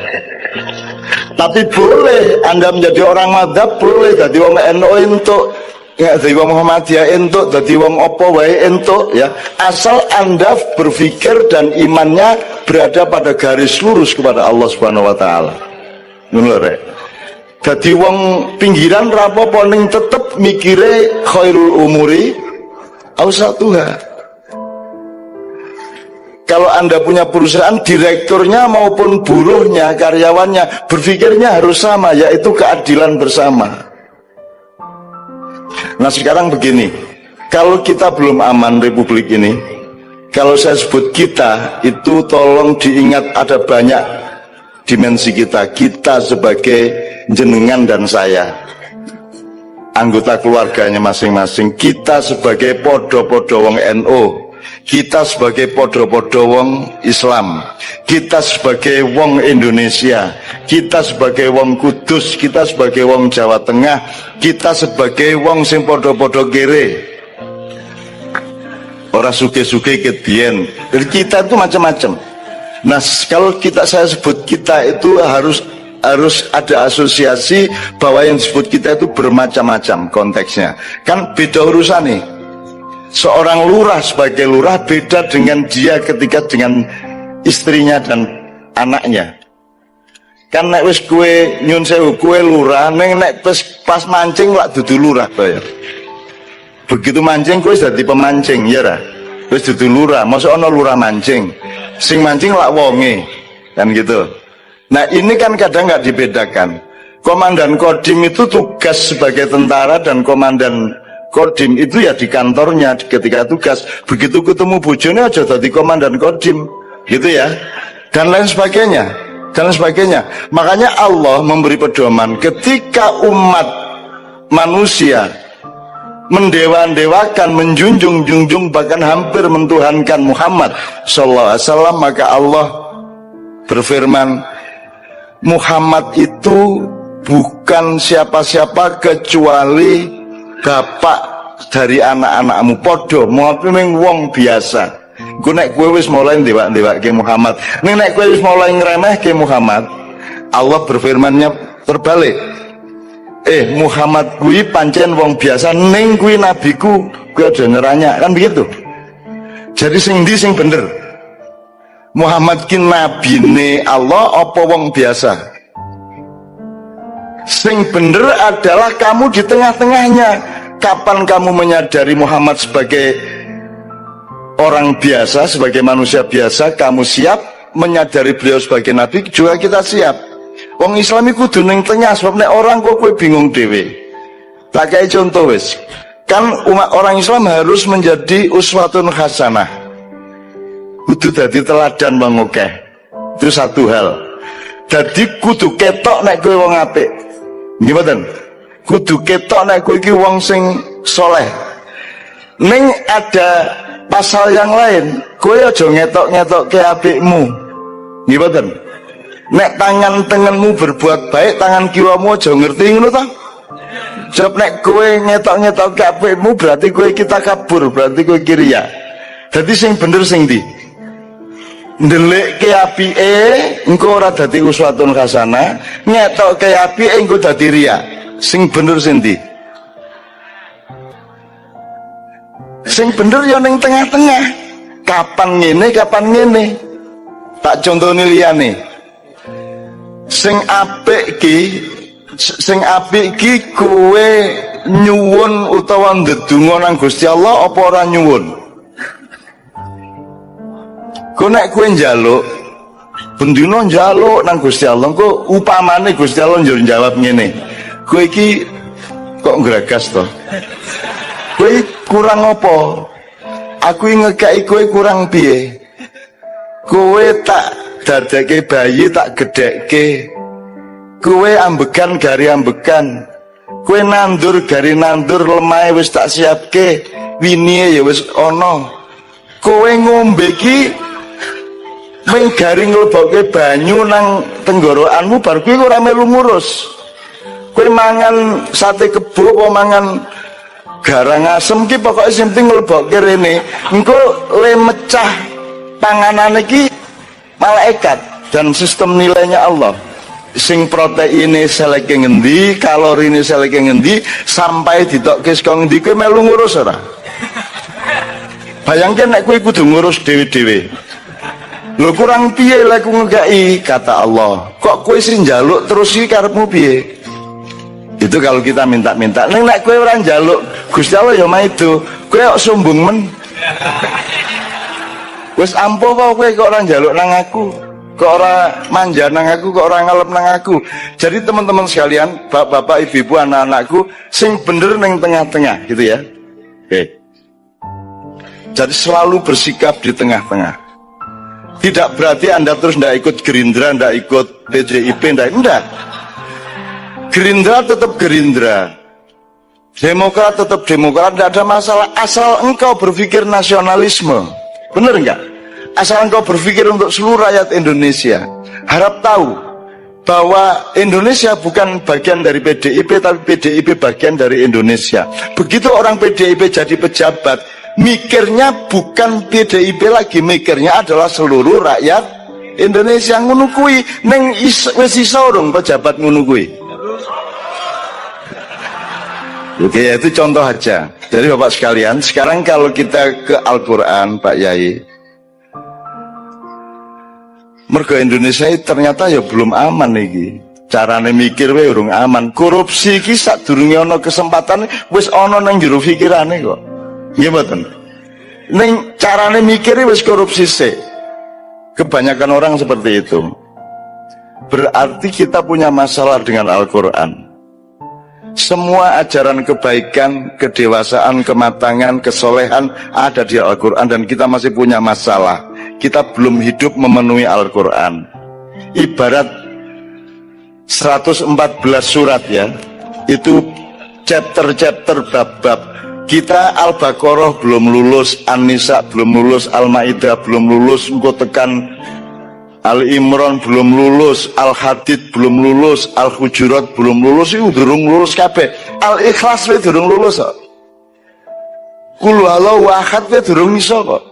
Tapi boleh Anda menjadi orang mazhab, boleh jadi wong NU untuk ya, dari wong Muhammadiyah entuk, dari wong opo wae entuk, ya, asal Anda berpikir dan imannya berada pada garis lurus kepada Allah Subhanahu wa taala. Ngono rek. Dadi wong pinggiran rapopo ning tetep mikire khairul umuri ausatuha. Kalau Anda punya perusahaan, direkturnya maupun buruhnya, karyawannya berpikirnya harus sama, yaitu keadilan bersama. Nah sekarang begini, kalau kita belum aman Republik ini, kalau saya sebut kita, itu tolong diingat ada banyak dimensi kita. Kita sebagai jenengan dan saya, anggota keluarganya masing-masing. Kita sebagai podo-podo wong NU, kita sebagai podo-podo wong Islam, kita sebagai wong Indonesia, kita sebagai wong Kudus, kita sebagai wong Jawa Tengah, kita sebagai wong sing podo-podo kere, orang suge-suge ketien. Jadi kita itu macam-macam. Nah kalau saya sebut kita itu harus ada asosiasi bahwa yang disebut kita itu bermacam-macam konteksnya. Kan beda urusan nih. Seorang lurah sebagai lurah beda dengan dia ketika dengan istrinya dan anaknya. Kan nek wis kue nyun sewu kue lurah, neng nek pas mancing lak dudu lurah bayar. Begitu mancing kue dadi pemancing ya ra. Wis dudu lurah, masa ana lurah mancing. Sing mancing lak wonge. Kan gitu. Nah, ini kan kadang nggak dibedakan. Komandan Kodim itu tugas sebagai tentara dan komandan Kodim itu ya di kantornya ketika tugas. Begitu ketemu bojone aja dadi komandan Kodim, gitu ya. Dan lain sebagainya. Dan sebagainya. Makanya Allah memberi pedoman ketika umat manusia mendewa-dewakan, menjunjung-junjung, bahkan hampir mentuhankan Muhammad sallallahu alaihi wasallam, maka Allah berfirman, Muhammad itu bukan siapa-siapa kecuali bapak dari anak-anakmu. Podo mau wong biasa. Ku nek kowe wis mulai ndewak-ndewake Muhammad, nek kowe wis mulai ngremehke Muhammad, Allah berfirmannya terbalik. Muhammad kuwi pancen wong biasa, ning kuwi nabiku, kuwi aja ngeranya, kan begitu. Jadi sing ndi sing bener? Muhammad ki nabine Allah apa wong biasa? Sing bener adalah kamu di tengah-tengahnya. Kapan kamu menyadari Muhammad sebagai orang biasa, sebagai manusia biasa, kamu siap. Menyadari beliau sebagai nabi, juga kita siap. Wong Islam iku kudu ning tengah, sebab nek orang kok kowe bingung dhewe. Tak kayak contoh wis. Kan umat orang Islam harus menjadi uswatun hasanah. Kudu dadi teladan wong akeh. Itu satu hal. Dadi kudu ketok nek kowe wong apik. Nggih mboten? Kudu ketok nek kowe iki wong sing soleh. Ning ada pasal yang lain, kowe aja ngetok-ngetokke apikmu. Nggih mboten? Nek tangan tengenmu berbuat baik, tangan kiwamu aja ngerti ngono ta? Sebab nek kowe ngetok-ngetokke apikmu berarti kowe kita kabur, berarti kowe kiria. Dadi sing bener sing ndi? Ndelekke apike engko ora dadi uswatun hasanah, ngetokke apike engko dadi riya. Sing bener sing ndi? Sing bener ya ning tengah-tengah. Kapan ngene, kapan ngene. Tak contone liyane. Sing apik ki kowe nyuwun utawa ndedonga nang Gusti Allah apa ora nyuwun? Kok nek kowe njaluk bendina njaluk nang Gusti Allah, kok upamane Gusti Allah njur jawab ngene. Kowe iki kok ngragas to? Kowe kurang apa? Aku ngekeki kowe kurang piye? Kowe tak dadake bayi tak gedhekke. Kowe ambekan gari ambekan. Kowe nandur gari nandur, lemahe wis tak siapke. Winie ya wis ana. Kowe ngombe iki ming gari nglebokke banyu nang tenggorokanmu bar kuwi ora melu ngurus. Kowe mangan sate kebo apa mangan garang asem ki pokoke sing penting nglebokke rene. Engko le mecah panganan iki malaikat dan sistem nilainya Allah. Sing proteine seleke ngendi, kalorine seleke ngendi, sampai ditokke saka ngendi kowe melu ngurus ora? Bayangke nek kowe kudu ngurus dhewe-dhewe. Lho kurang piye lek ku ngegaki, kata Allah. Kok kowe sing njaluk terus iki karepmu piye? Itu kalau kita minta-minta. Nek kowe ora njaluk, Gusti Allah ya maido. Kowe kok sombong men. Wis ampuh kok kowe kok ora njaluk nang aku. Kok ora manja nang aku, kok ora ngalep nang aku. Jadi teman-teman sekalian, bapak-bapak, ibu-ibu, anak-anakku, sing bener ning tengah-tengah gitu ya. Oke. Jadi selalu bersikap di tengah-tengah. Tidak berarti Anda terus tidak ikut Gerindra, tidak ikut PDIP, tidak. Gerindra tetap Gerindra, Demokrat tetap Demokrat, tidak ada masalah. Asal engkau berpikir nasionalisme, benar enggak? Asal engkau berpikir untuk seluruh rakyat Indonesia. Harap tahu bahwa Indonesia bukan bagian dari PDIP, tapi PDIP bagian dari Indonesia. Begitu orang PDIP jadi pejabat, mikirnya bukan PDIP lagi, mikirnya adalah seluruh rakyat Indonesia. Ngono kuwi ning wis iso urung pejabat ngono kuwi. Oke, itu contoh aja. Jadi Bapak sekalian, sekarang kalau kita ke Al-Qur'an, Pak Yai, Mergo Indonesia ini ternyata ya belum aman iki. Carane mikir wae urung aman. Korupsi iki sadurunge ana kesempatan wis ana nang jero pikirane kok. Nggih mboten. Ning carane mikir wis korupsi sik. Kebanyakan orang seperti itu. Berarti kita punya masalah dengan Al-Qur'an. Semua ajaran kebaikan, kedewasaan, kematangan, kesolehan ada di Al-Quran dan kita masih punya masalah. Kita belum hidup memenuhi Al-Quran. Ibarat 114 surat ya, itu chapter-chapter bab-bab. Kita Al-Baqarah belum lulus, An-Nisa belum lulus, Al-Maidah belum lulus, engko tekan Al-Imran belum lulus, Al-Hadid belum lulus, Al-Hujurat belum lulus, itu durung lulus kabeh. Al-Ikhlas we durung lulus kok. Qul huwallahu ahad we durung iso kok.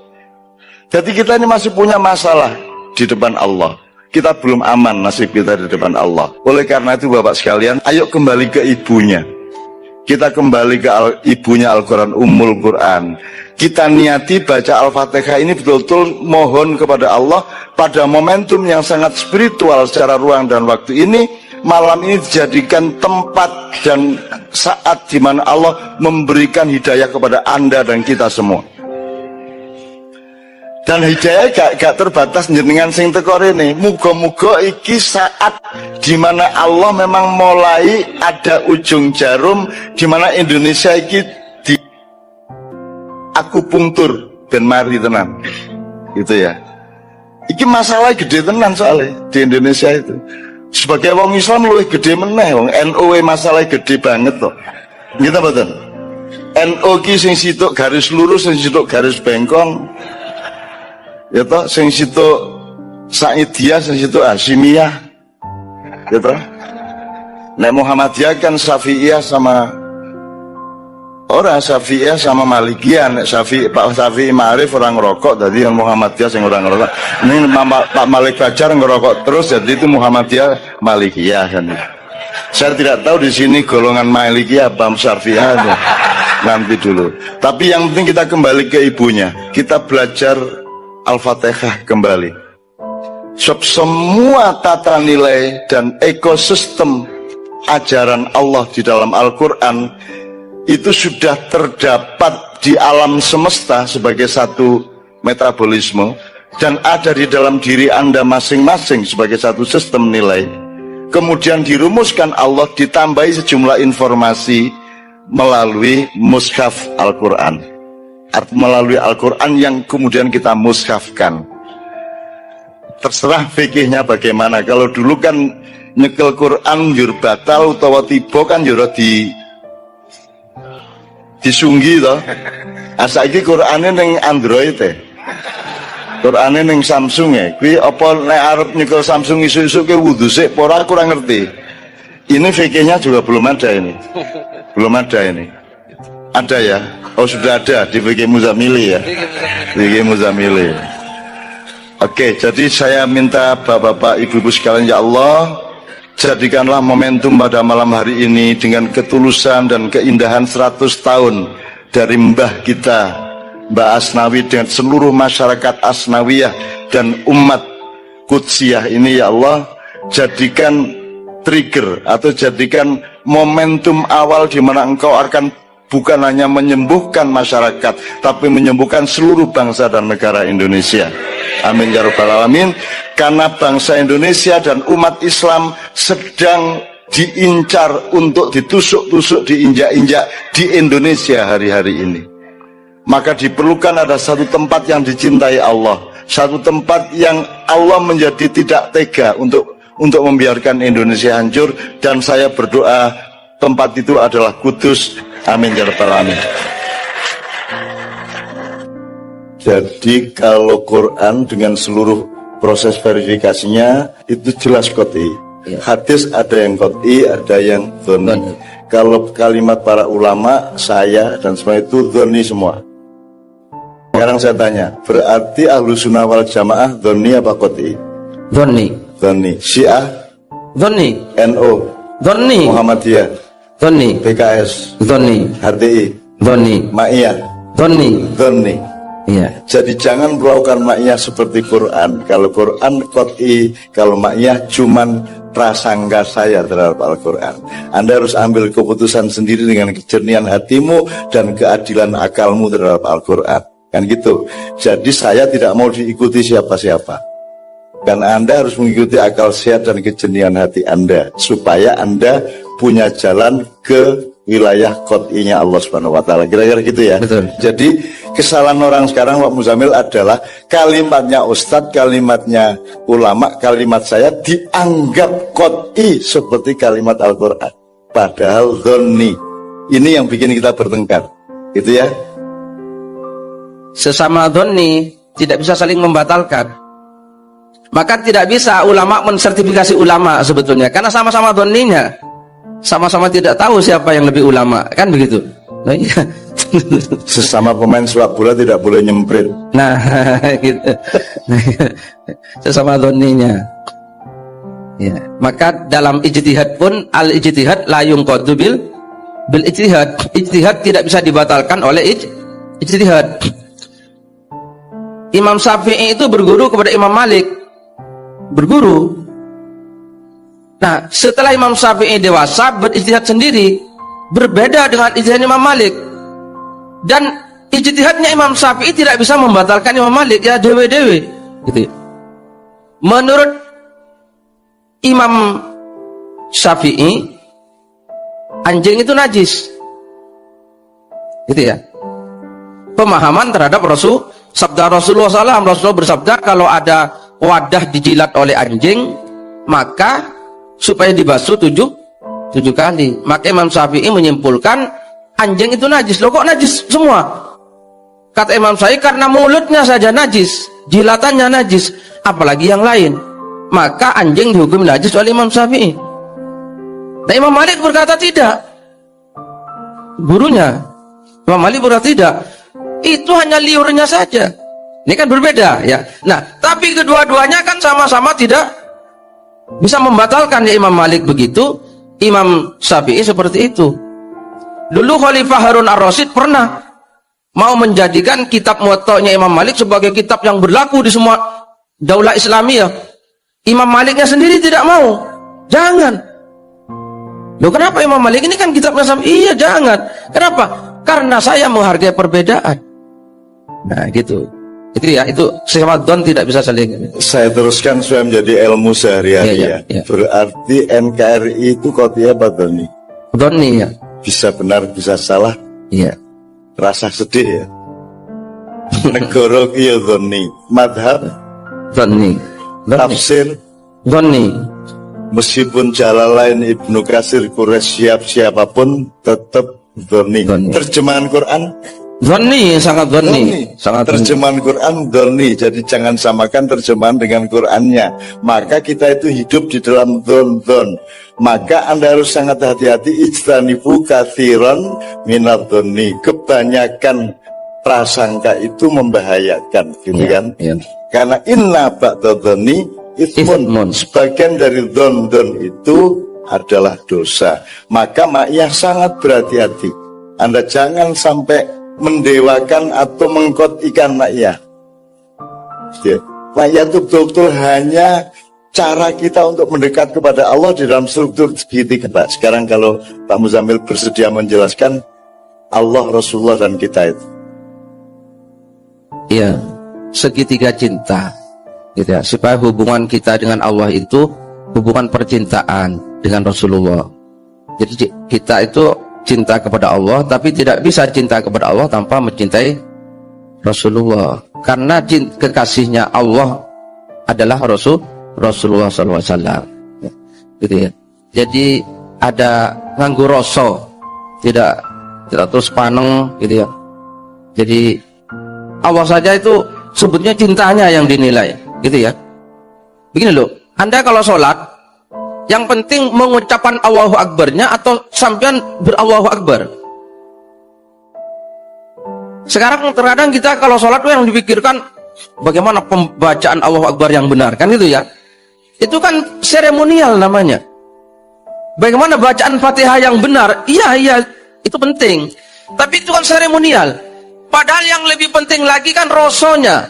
Jadi kita ini masih punya masalah di depan Allah. Kita belum aman nasib kita di depan Allah. Oleh karena itu Bapak sekalian, ayo kembali ke ibunya. Kita kembali ke ibunya Al-Quran, Ummul Quran. Kita niati baca Al-Fatihah ini betul-betul mohon kepada Allah pada momentum yang sangat spiritual secara ruang dan waktu ini. Malam ini dijadikan tempat dan saat di mana Allah memberikan hidayah kepada Anda dan kita semua. Dan hidayah gak terbatas jenengan sing teko rene. Muga-muga iki saat di mana Allah memang mulai ada ujung jarum di mana Indonesia iki di akupunktur ben mari tenan. Gitu ya. Iki masalah gede tenan soalnya di Indonesia itu. Sebagai wong Islam luwih gede meneh wong NU masalah gede banget kok. Gitu betul. NU ki sing situk garis lurus, sing situk garis bengkong. Ya toh, sing situ Saidiyah, sing situ Hasimiyah. Ya toh. Nek Muhammadiyah kan Syafi'iyah sama orang Syafi'iyah sama Malikiyah. Nek Pak Syafi'i Ma'arif orang ngerokok, jadi yang Muhammadiyah sing orang ngerokok. Ini Pak Malik Bajar ngerokok terus, jadi itu Muhammadiyah Malikiyah kan. Saya tidak tahu di sini golongan Malikiyah apa Syafi'iyah nanti dulu. Tapi yang penting kita kembali ke ibunya. Kita belajar Al-Fatihah kembali. Sebab semua tata nilai dan ekosistem ajaran Allah di dalam Al-Quran itu sudah terdapat di alam semesta sebagai satu metabolisme dan ada di dalam diri Anda masing-masing sebagai satu sistem nilai. Kemudian dirumuskan Allah ditambahi sejumlah informasi melalui mushaf Al-Quran. Melalui Al-Quran yang kemudian kita mushafkan. Terserah fikihnya bagaimana. Kalau dulu kan nyekel Quran jur batal utawa tiba kan jur disunggi toh. Saiki Qurane ning Android Qurane ning Samsung kuwi apa nek arep nyekel Samsung isu-isu ke wudu sik ora kurang ngerti. Ini fikihnya juga belum ada ini. Belum ada ini. Ada ya? Oh sudah ada di fikih Muzamili ya. Fikih Muzamili. Oke, jadi saya minta bapak-bapak, ibu-ibu sekalian, ya Allah, jadikanlah momentum pada malam hari ini dengan ketulusan dan keindahan 100 tahun dari mbah kita, Mbak Asnawi, dengan seluruh masyarakat Asnawiyah dan umat Qudsiyah ini, ya Allah, jadikan trigger atau jadikan momentum awal di mana Engkau akan bukan hanya menyembuhkan masyarakat, tapi menyembuhkan seluruh bangsa dan negara Indonesia. Amin ya rabbal alamin. Karena bangsa Indonesia dan umat Islam sedang diincar untuk ditusuk-tusuk, diinjak-injak di Indonesia hari-hari ini. Maka diperlukan ada satu tempat yang dicintai Allah, satu tempat yang Allah menjadi tidak tega untuk membiarkan Indonesia hancur, dan saya berdoa tempat itu adalah Kudus. Amin ya rabbal alamin. Jadi kalau Quran dengan seluruh proses verifikasinya itu jelas qot'i. Hadis ada yang qot'i, ada yang dhoni. Kalau kalimat para ulama, saya dan semua itu dhoni semua. Sekarang saya tanya, berarti Ahlus Sunnah wal Jamaah dhoni apa qot'i? Dhoni. Dhoni. Syiah? Dhoni. NU? Dhoni. Muhammadiyah? Dhoni. PKS? Dhoni. HTI? Dhoni. Ma'iyah? Dhoni. Dhoni. Iya. Jadi jangan melakukan ma'iyah seperti Quran. Kalau Quran qat'i, kalau ma'iyah cuman prasangka saya terhadap Al-Quran. Anda harus ambil keputusan sendiri dengan kejernihan hatimu dan keadilan akalmu terhadap Al-Quran. Kan gitu. Jadi saya tidak mau diikuti siapa-siapa. Dan Anda harus mengikuti akal sehat dan kejernihan hati Anda, supaya Anda punya jalan ke wilayah qat'inya Allah Subhanahu wa taala. Kira-kira gitu ya. Betul. Jadi kesalahan orang sekarang Pak Muzamil adalah kalimatnya ustadz, kalimatnya ulama, kalimat saya dianggap qat'i seperti kalimat Al-Qur'an. Padahal dhonni. Ini yang bikin kita bertengkar. Gitu ya. Sesama dhonni tidak bisa saling membatalkan. Maka tidak bisa ulama mensertifikasi ulama sebetulnya, karena sama-sama dhonninya. Sama-sama tidak tahu siapa yang lebih ulama, kan begitu. Nah, iya. Sesama pemain sepak bola tidak boleh nyemprit. Nah, gitu. Sesama dhonninya. Ya, maka dalam ijtihad pun al-ijtihad la yunqadu bil ijtihad. Ijtihad tidak bisa dibatalkan oleh ijtihad. Imam Syafi'i itu berguru kepada Imam Malik. Berguru. Nah, setelah Imam Syafi'i dewasa berijtihad sendiri, berbeda dengan ijtihad Imam Malik. Dan ijtihadnya Imam Syafi'i tidak bisa membatalkan Imam Malik, ya dewe-dewe. Gitu. Menurut Imam Syafi'i, anjing itu najis. Gitu ya. Pemahaman terhadap sabda Rasulullah SAW. Rasulullah bersabda, kalau ada wadah dijilat oleh anjing, maka supaya dibasuh tujuh kali. Maka Imam Syafi'i menyimpulkan anjing itu najis. Loh kok najis semua? Kata Imam Syafi'i, karena mulutnya saja najis, jilatannya najis, apalagi yang lain. Maka anjing dihukum najis oleh Imam Syafi'i. Nah, Imam Malik berkata tidak. Gurunya Imam Malik berkata tidak. Itu hanya liurnya saja. Ini kan berbeda ya. Nah, tapi kedua-duanya kan sama-sama tidak bisa membatalkan, ya Imam Malik begitu, Imam Syafi'i seperti itu. Dulu Khalifah Harun ar-Rasyid pernah mau menjadikan kitab Muwatta'nya Imam Malik sebagai kitab yang berlaku di semua daulah Islamiyah. Imam Maliknya sendiri tidak mau. Jangan. Loh, kenapa Imam Malik ini kan kitabnya Syafi'i? Iya, jangan. Kenapa? Karena saya menghargai perbedaan. Nah, gitu. Itu ya, itu sesama don tidak bisa saling. Saya teruskan supaya menjadi ilmu sehari-hari Iya. Berarti NKRI itu qat'i apa dhonni? Dhonni ya. Bisa benar, bisa salah. Iya. Rasa sedih ya. Negara kiya dhonni. Madhab Dhonni. tafsir Dhonni. meskipun Jalalain, Ibnu Katsir, Quraisy, siapapun tetap dhonni. Dhonni. Terjemahan Quran Dhonni, sangat dhonni. dhonni. Sangat dhonni. Terjemahan Quran dhonni. Jadi jangan samakan terjemahan dengan Qurannya. Maka kita itu hidup di dalam dhon. Maka Anda harus sangat hati-hati. Ijtanibu katsiran minadh dhonni. Kebanyakan prasangka itu membahayakan, gitu Ya, kan? ya. Karena inna ba'da dhonni Ithmun. ithmun. Sebagian dari dhon itu adalah dosa. Maka ma'iyah sangat berhati-hati. Anda jangan sampai mendewakan atau mengqat'ikan ma'iyah. Ya. Ma'iyah itu betul-betul hanya cara kita untuk mendekat kepada Allah di dalam struktur segitiga, Pak. Sekarang kalau Pak Muzamil bersedia menjelaskan Allah, Rasulullah, dan kita itu. Iya, segitiga cinta. Gitu ya, supaya hubungan kita dengan Allah itu hubungan percintaan dengan Rasulullah. Jadi kita itu cinta kepada Allah, tapi tidak bisa cinta kepada Allah tanpa mencintai Rasulullah. Karena kekasihnya Allah adalah Rasulullah SAW. Gitu ya. Jadi ada nganggo rasa, tidak terus paneng, gitu ya. Jadi Allah saja itu sebetulnya cintanya yang dinilai, gitu ya. Begini loh, Anda kalau sholat, yang penting mengucapkan Allahu Akbarnya atau sampean berallahu Akbar. Sekarang terkadang kita kalau sholat yang dipikirkan bagaimana pembacaan Allahu Akbar yang benar, kan gitu ya. Itu kan seremonial namanya. Bagaimana bacaan Fatihah yang benar? Iya, itu penting. Tapi itu kan seremonial. Padahal yang lebih penting lagi kan rasonya.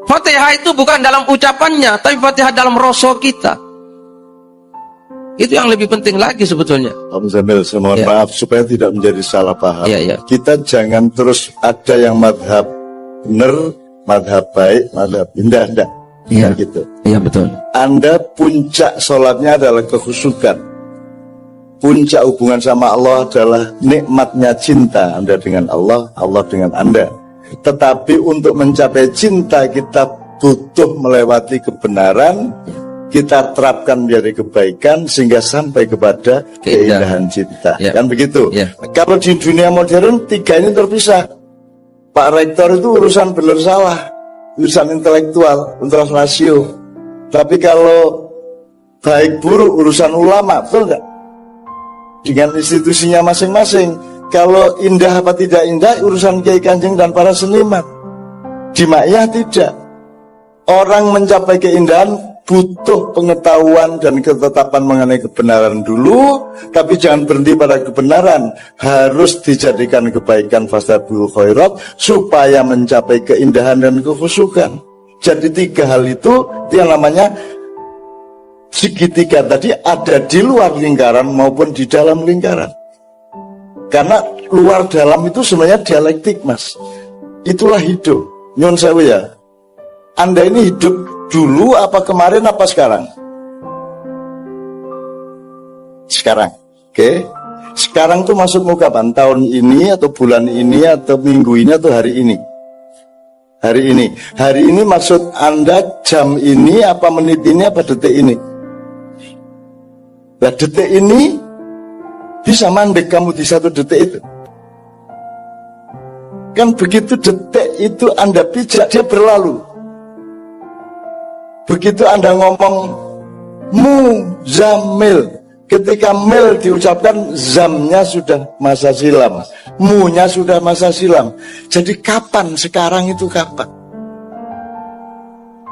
Fatihah itu bukan dalam ucapannya, tapi Fatihah dalam rasa kita. Itu yang lebih penting lagi sebetulnya. Pak Muzamil, saya mohon Ya. maaf supaya tidak menjadi salah paham. Ya, ya. Kita jangan terus ada yang madhab benar, madhab baik, madhab indah, enggak. Iya. Nah, gitu. Iya betul. Anda puncak sholatnya adalah kekhusyukan. Puncak hubungan sama Allah adalah nikmatnya cinta Anda dengan Allah, Allah dengan Anda. Tetapi untuk mencapai cinta kita butuh melewati kebenaran, kita terapkan menjadi kebaikan sehingga sampai kepada keindahan cinta. Ya. Kan begitu? Ya. Kalau di dunia modern tiga ini terpisah. Pak Rektor itu urusan benar salah, urusan intelektual, urusan rasio. Tapi kalau baik buruk urusan ulama, betul nggak? Dengan institusinya masing-masing. Kalau indah apa tidak indah urusan Kiai Kanjeng dan para seniman. Di Ma'iyah tidak. Orang mencapai keindahan butuh pengetahuan dan ketetapan mengenai kebenaran dulu, tapi jangan berhenti pada kebenaran, harus dijadikan kebaikan fastabiqul khairat supaya mencapai keindahan dan kekhusyukan. Jadi tiga hal itu yang namanya segitiga tadi ada di luar lingkaran maupun di dalam lingkaran. Karena luar dalam itu sebenarnya dialektik, Mas. Itulah hidup. Nyun sewu ya. Anda ini hidup dulu apa kemarin apa sekarang? Sekarang. Oke. Sekarang tuh maksudmu kapan? Tahun ini atau bulan ini atau minggu ini atau hari ini? Hari ini. Hari ini maksud Anda jam ini apa menit ini apa detik ini? Nah, detik ini bisa mandek kamu di satu detik itu. Kan begitu detik itu Anda pijak, dia berlalu. Begitu Anda ngomong Muzamil, ketika mil diucapkan, zamnya sudah masa silam, mu-nya sudah masa silam. Jadi kapan? Sekarang itu kapan?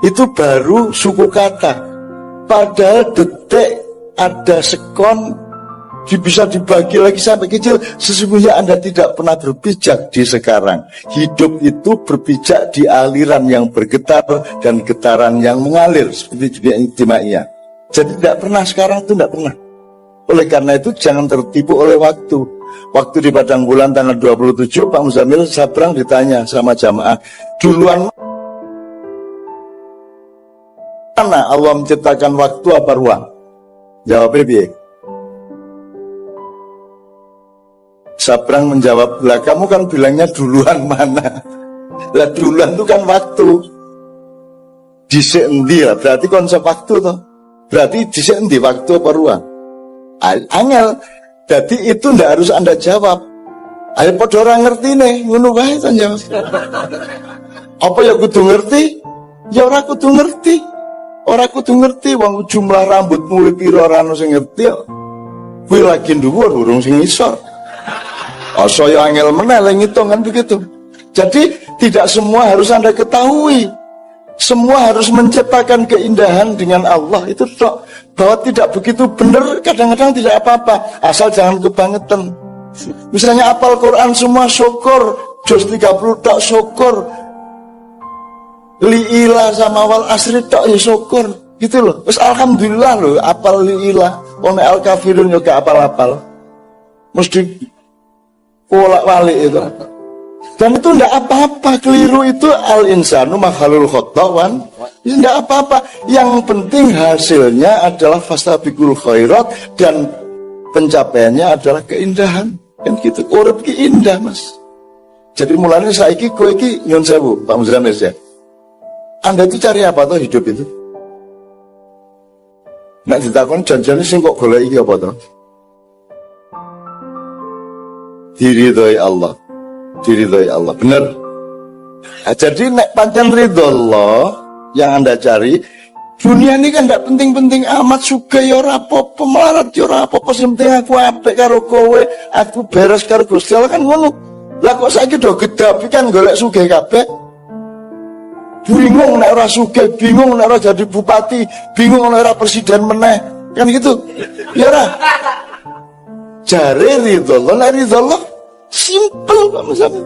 Itu baru suku kata. Padahal detik ada sekon, bisa dibagi lagi sampai kecil. Sesungguhnya Anda tidak pernah berpijak di sekarang. Hidup itu berpijak di aliran yang bergetar dan getaran yang mengalir, seperti dunia intimaiya. Jadi tidak pernah, sekarang itu tidak pernah. Oleh karena itu jangan tertipu oleh waktu. Waktu di Padang Bulan tanggal 27, Pak Muzamil Sabrang ditanya sama jamaah, duluan mana Allah menciptakan waktu apa ruang? Jawabnya piye? Sabrang menjawab, lah kamu kan bilangnya duluan mana? Lah duluan itu kan waktu. Dhisik endi lah, berarti konsep waktu toh. Berarti dhisik endi waktu apa ruang? Angel. Jadi itu ndak harus Anda jawab. Ayo padha ora ngerti nih, ngono wae ta jawab. Apa ya kudu ngerti? Ya ora kudu ngerti. Ora kudu ngerti wong jumlah rambutmu pira ora ono sing ngerti kok. Kuwi lagi dhuwur urung sing isor. Saya angel meneh lek ngitung kan begitu. Jadi tidak semua harus Anda ketahui. Semua harus menciptakan keindahan dengan Allah. Itu tok. Bahwa tidak begitu benar kadang-kadang tidak apa-apa. Asal jangan kebangetan. Misalnya apal Quran semua syukur, juz 30 tok syukur. Li'ilah sama wal asri tok ya syukur. Gitu loh. Terus alhamdulillah loh apal li'ilah. Wong al kafirun juga apal-apal. Mesti bolak-balik itu. Dan itu tidak apa-apa. Keliru itu al-insanu makhlul khotawan. Itu tidak apa-apa. Yang penting hasilnya adalah fastabiqul khairat, dan pencapaiannya adalah keindahan. Kan gitu. Urip ki indah, Mas. Jadi mulanya saiki kowe iki nyun sewu, Pak Muzamil ya. Anda itu cari apa tuh hidup itu? Nek ditakon janjane sing kok golek iki apa tuh? Diridhoi Allah. Diridhoi Allah. Bener. Nah, jadi nek pancen ridho Allah yang Anda cari, dunia ini kan tidak penting-penting amat, juga ya ora apa-apa, melarat ya ora apa-apa, sing penting aku apik karo kowe, aku beres karo Gusti Allah, kan ngono. Lah kok saiki do gedapi kan golek sugih kabeh. Bingung nek ora sugih, bingung nek ora jadi bupati, bingung nek ora presiden meneh. Kan gitu. Ya ora. Jare ridho Allah, nek ridho Allah simple Pak Muzamil.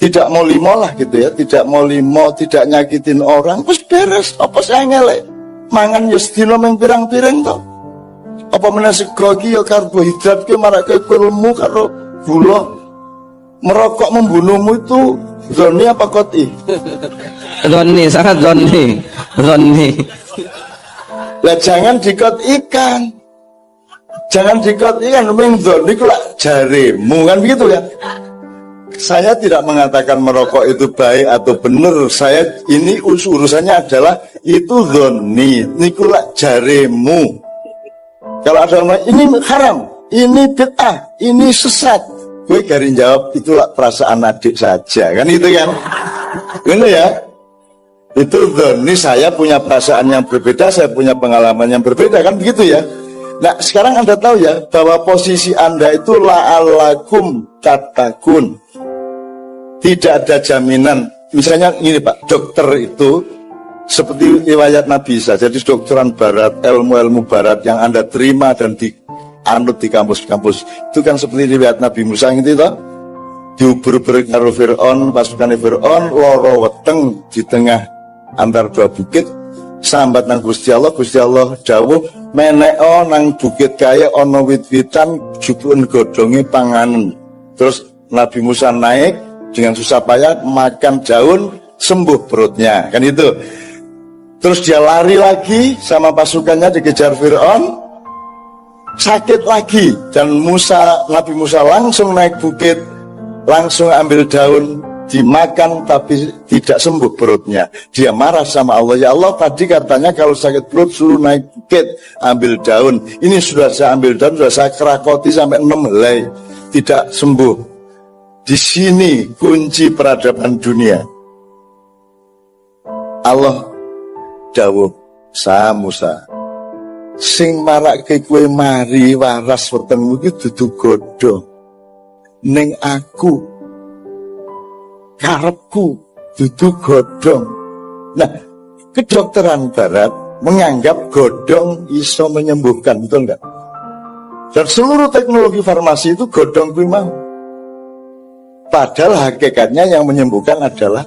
tidak mau limo lah gitu ya, tidak mau limo, tidak nyakitin orang, terus beres. Apa saya ngelek mangan ya sedina mung pirang-pirang to. Apa meneh sego iki ya karbohidrat ki marake kulmu karo gula. Merokok membunuhmu itu zoni apa koti? Zoni, sangat zoni. Lah jangan dikot ikan. Jangan dikot ikan, mung zoni ku lak jaremu kan begitu kan? Saya tidak mengatakan merokok itu baik atau benar. Saya ini urusannya adalah itu zoni, niku lak jaremu. Kalau ada orang ini haram, ini bid'ah, ini sesat, gue garing jawab itulah perasaan adik saja, kan itu kan? Ini ya, itu zoni, saya punya perasaan yang berbeda, saya punya pengalaman yang berbeda, kan begitu ya? Nah sekarang Anda tahu ya bahwa posisi Anda itu la'alakum tatakun. Tidak ada jaminan. Misalnya ini Pak, dokter itu seperti riwayat Nabi Isa. Jadi kedokteran barat, ilmu-ilmu barat yang Anda terima dan dianut di kampus-kampus, itu kan seperti riwayat Nabi Musa gitu toh. Diuber-uber karo Fir'aun, pasukan Fir'aun loro weteng di tengah antar dua bukit, sambat nang Gusti Allah dawuh meneko nang bukit kaya ana wit-witan jupun godhonge panganen. Terus Nabi Musa naik dengan susah payah makan daun, sembuh perutnya, kan itu. Terus dia lari lagi sama pasukannya dikejar Fir'aun, sakit lagi, dan Nabi Musa langsung naik bukit, langsung ambil daun, dimakan tapi tidak sembuh perutnya. Dia marah sama Allah, ya Allah tadi katanya kalau sakit perut suruh naik bukit ambil daun, ini sudah saya ambil daun, sudah saya kerakoti sampai 6 helai, tidak sembuh. Di sini kunci peradaban dunia. Allah dawuh sa Musa, sing marake kowe mari waras wetengmu iki dudu godhong, ning aku karepku dudu godhong. Nah, kedokteran barat menganggap godhong iso menyembuhkan, betul enggak? Dan seluruh teknologi farmasi itu godhong kuwi mau. Padahal hakikatnya yang menyembuhkan adalah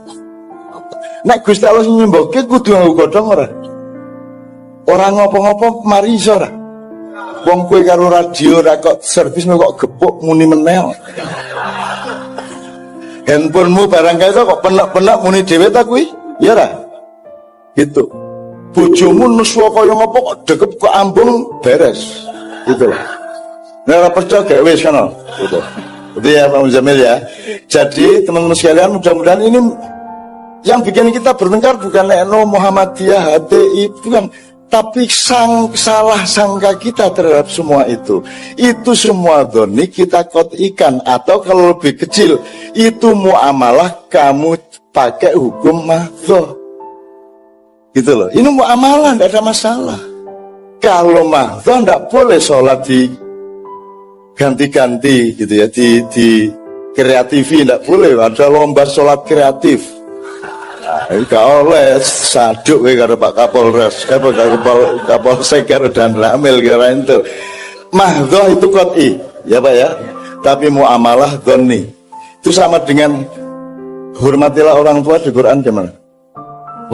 nek Gusti Allah nyembuhke kudu nganggo godhong ora? Ora ngopo-ngopo mari iso ora? Wong kowe karo radio ora kok servis kok gepuk muni meneh. Handphonemu barang kae kok penak-penak muni dhewe ta kuwi? Ya ora? Gitu. Bojomu nesu kaya ngopo kok dekep kok ambung beres. Gitu lah. Nek ora percaya gak wis kana. Gitu. Itu ya Pak Muzamil ya. Jadi teman-teman sekalian, mudah-mudahan ini yang bikin kita bertengkar bukan NU, Muhammadiyah, HTI, bukan, tapi salah sangka kita terhadap semua itu. Itu semua dhoni kita kotikan, atau kalau lebih kecil itu muamalah kamu pakai hukum mahdhah. Gitu loh. Ini muamalah, tidak ada masalah. Kalau mahdhah tidak boleh sholat di ganti-ganti gitu ya, di kreatifi tidak boleh, ada lomba sholat kreatif. Nah, gak oleh saduk karo Pak Kapolres, Kapolsek karo dan Ramil kira itu. Mahdhah itu qat'i, ya Pak ya. Tapi muamalah dhoni. Itu sama dengan hormatilah orang tua di Quran gimana?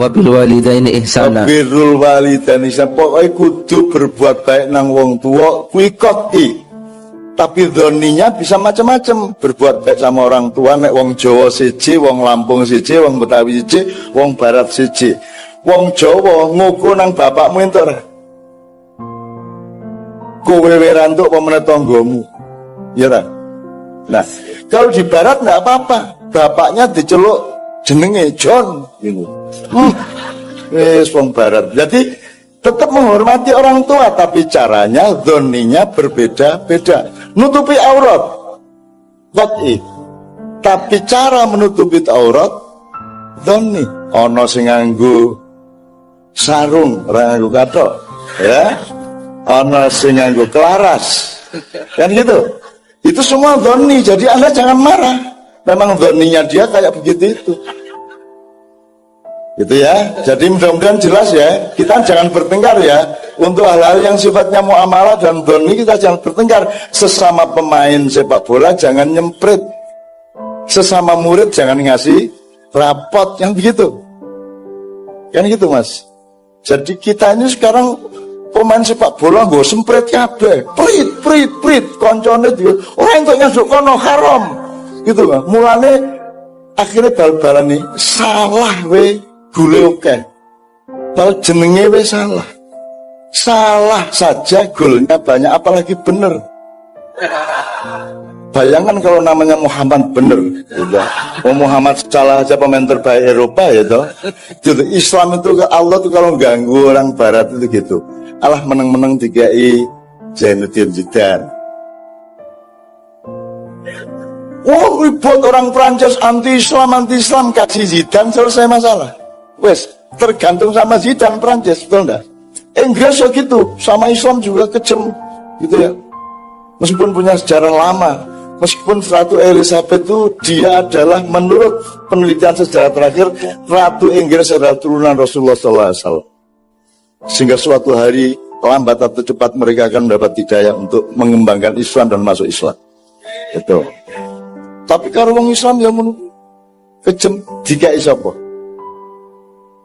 Wabil walidaini ihsana. Birrul walidaini ihsana. Pokoknya kudu berbuat baik nang wong tua kuwi qat'i. Tapi dhoninya bisa macam-macam. Berbuat baik sama orang tua, nek wong Jawa siji, wong Lampung siji, wong Betawi siji, wong Barat siji. Wong Jawa nguku nang bapakmu entuk ora? Kowe werantuk apa meneh tanggamu? Ya ora? Nah, kalau di Barat enggak apa-apa. Bapaknya diceluk jenenge John gitu. Wis wong Barat. Jadi tetap menghormati orang tua, tapi caranya, dhoninya berbeda-beda. Nutupi aurat, qat'i. Tapi cara menutupi aurat, dhoni. Ono sing nganggo sarung, ora nganggo kathok, ya. Ono sing nganggo kelaras, kan gitu. Itu semua dhoni. Jadi Anda jangan marah. Memang dhoninya dia kayak begitu itu. Gitu ya. Jadi mudah-mudahan jelas ya. Kita jangan bertengkar ya. Untuk hal-hal yang sifatnya muamalah dan dhoni kita jangan bertengkar. Sesama pemain sepak bola jangan nyemprit. Sesama murid jangan ngasih rapot yang begitu. Kan gitu Mas. Jadi kita ini sekarang pemain sepak bola gue semprit kabeh, prit, koncone dia orang itu nyasuk kono haram, gitu kan. Mulane akhirnya bal-balan nih salah we gule oke, bal jenenge we salah saja golnya banyak apalagi bener. Bayangkan kalau namanya Muhammad bener, udah. Muhammad salah aja pemain terbaik Eropa ya toh. Jadi Islam itu Allah tuh kalau ganggu orang Barat itu gitu. Allah menang-menang 3i Zainuddin Zidane. Oh ribut orang Prancis anti-Islam kasih Zidane selesai masalah. Wes tergantung sama Zidane Prancis, betul enggak? Inggris ya gitu, sama Islam juga kejem gitu ya. Meskipun punya sejarah lama, meskipun Ratu Elizabeth itu dia adalah menurut penelitian sejarah terakhir Ratu Inggris adalah turunan Rasulullah SAW. Sehingga suatu hari lambat atau cepat mereka akan mendapat hidayah untuk mengembangkan Islam dan masuk Islam. Itu. Tapi kalau orang Islam yang kejem dikai sapa?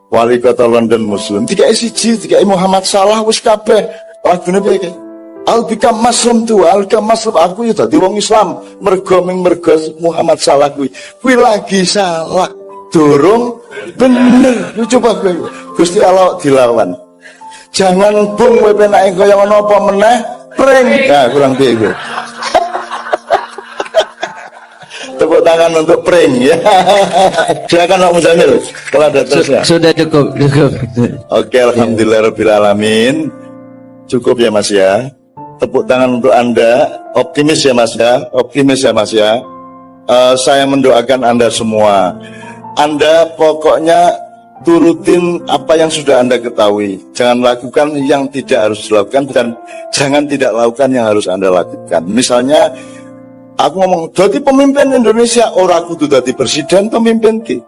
Wali kota London Muslim dikai siji, dikai Muhammad Salah wis kabeh. Lagune piye? Al-Bikam Masrum tu, Al-Bikam Masrum aku ya dadi wong Islam mergo Muhammad Salah kuwi lagi salah dorong bener. Lu coba kowe Gusti Allah dilawan. Jangan bung kowe penake kaya ngono apa meneh pring. Nah, kurang piye kowe. Tepuk tangan untuk pring ya. Silakan Pak Muzamil kalau ada terusnya. Sudah cukup. Oke, alhamdulillahirabbil alamin. Cukup ya Mas ya. Tepuk tangan untuk Anda, optimis ya Mas ya. Saya mendoakan Anda semua. Anda pokoknya turutin apa yang sudah Anda ketahui. Jangan lakukan yang tidak harus dilakukan dan jangan tidak lakukan yang harus Anda lakukan. Misalnya, aku ngomong, jadi pemimpin Indonesia, ora kudu dadi presiden, pemimpin ki.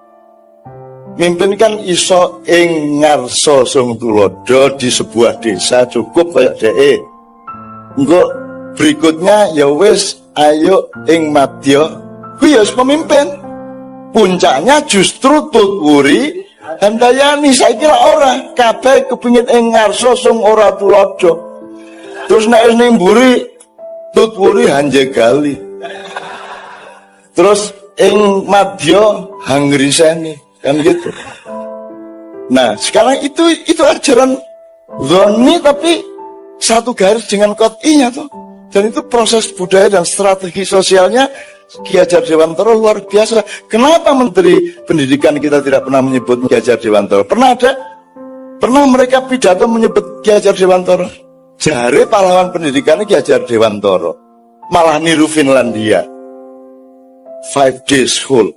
Mimpin kan iso ing ngarsa sing tulodo di sebuah desa cukup kayak DE. Engko berikutnya ya wis ayo ing madya kuwi ya pemimpin. Puncaknya justru tutwuri handayani saiki ora kabeh kepengin ing ngarsa sing ora tulodo. Terus nek ning mburi tutwuri hanjegali. Terus ing madya hangriseni kan gitu. Nah, sekarang itu ajaran zoni tapi satu garis dengan qot'inya tuh. Dan itu proses budaya dan strategi sosialnya Ki Hajar Dewantara luar biasa. Kenapa Menteri Pendidikan kita tidak pernah menyebut Ki Hajar Dewantara? Pernah ada? Pernah mereka pidato menyebut Ki Hajar Dewantara? Jare pahlawan pendidikannya Ki Hajar Dewantara. Malah niru Finlandia. 5-day school.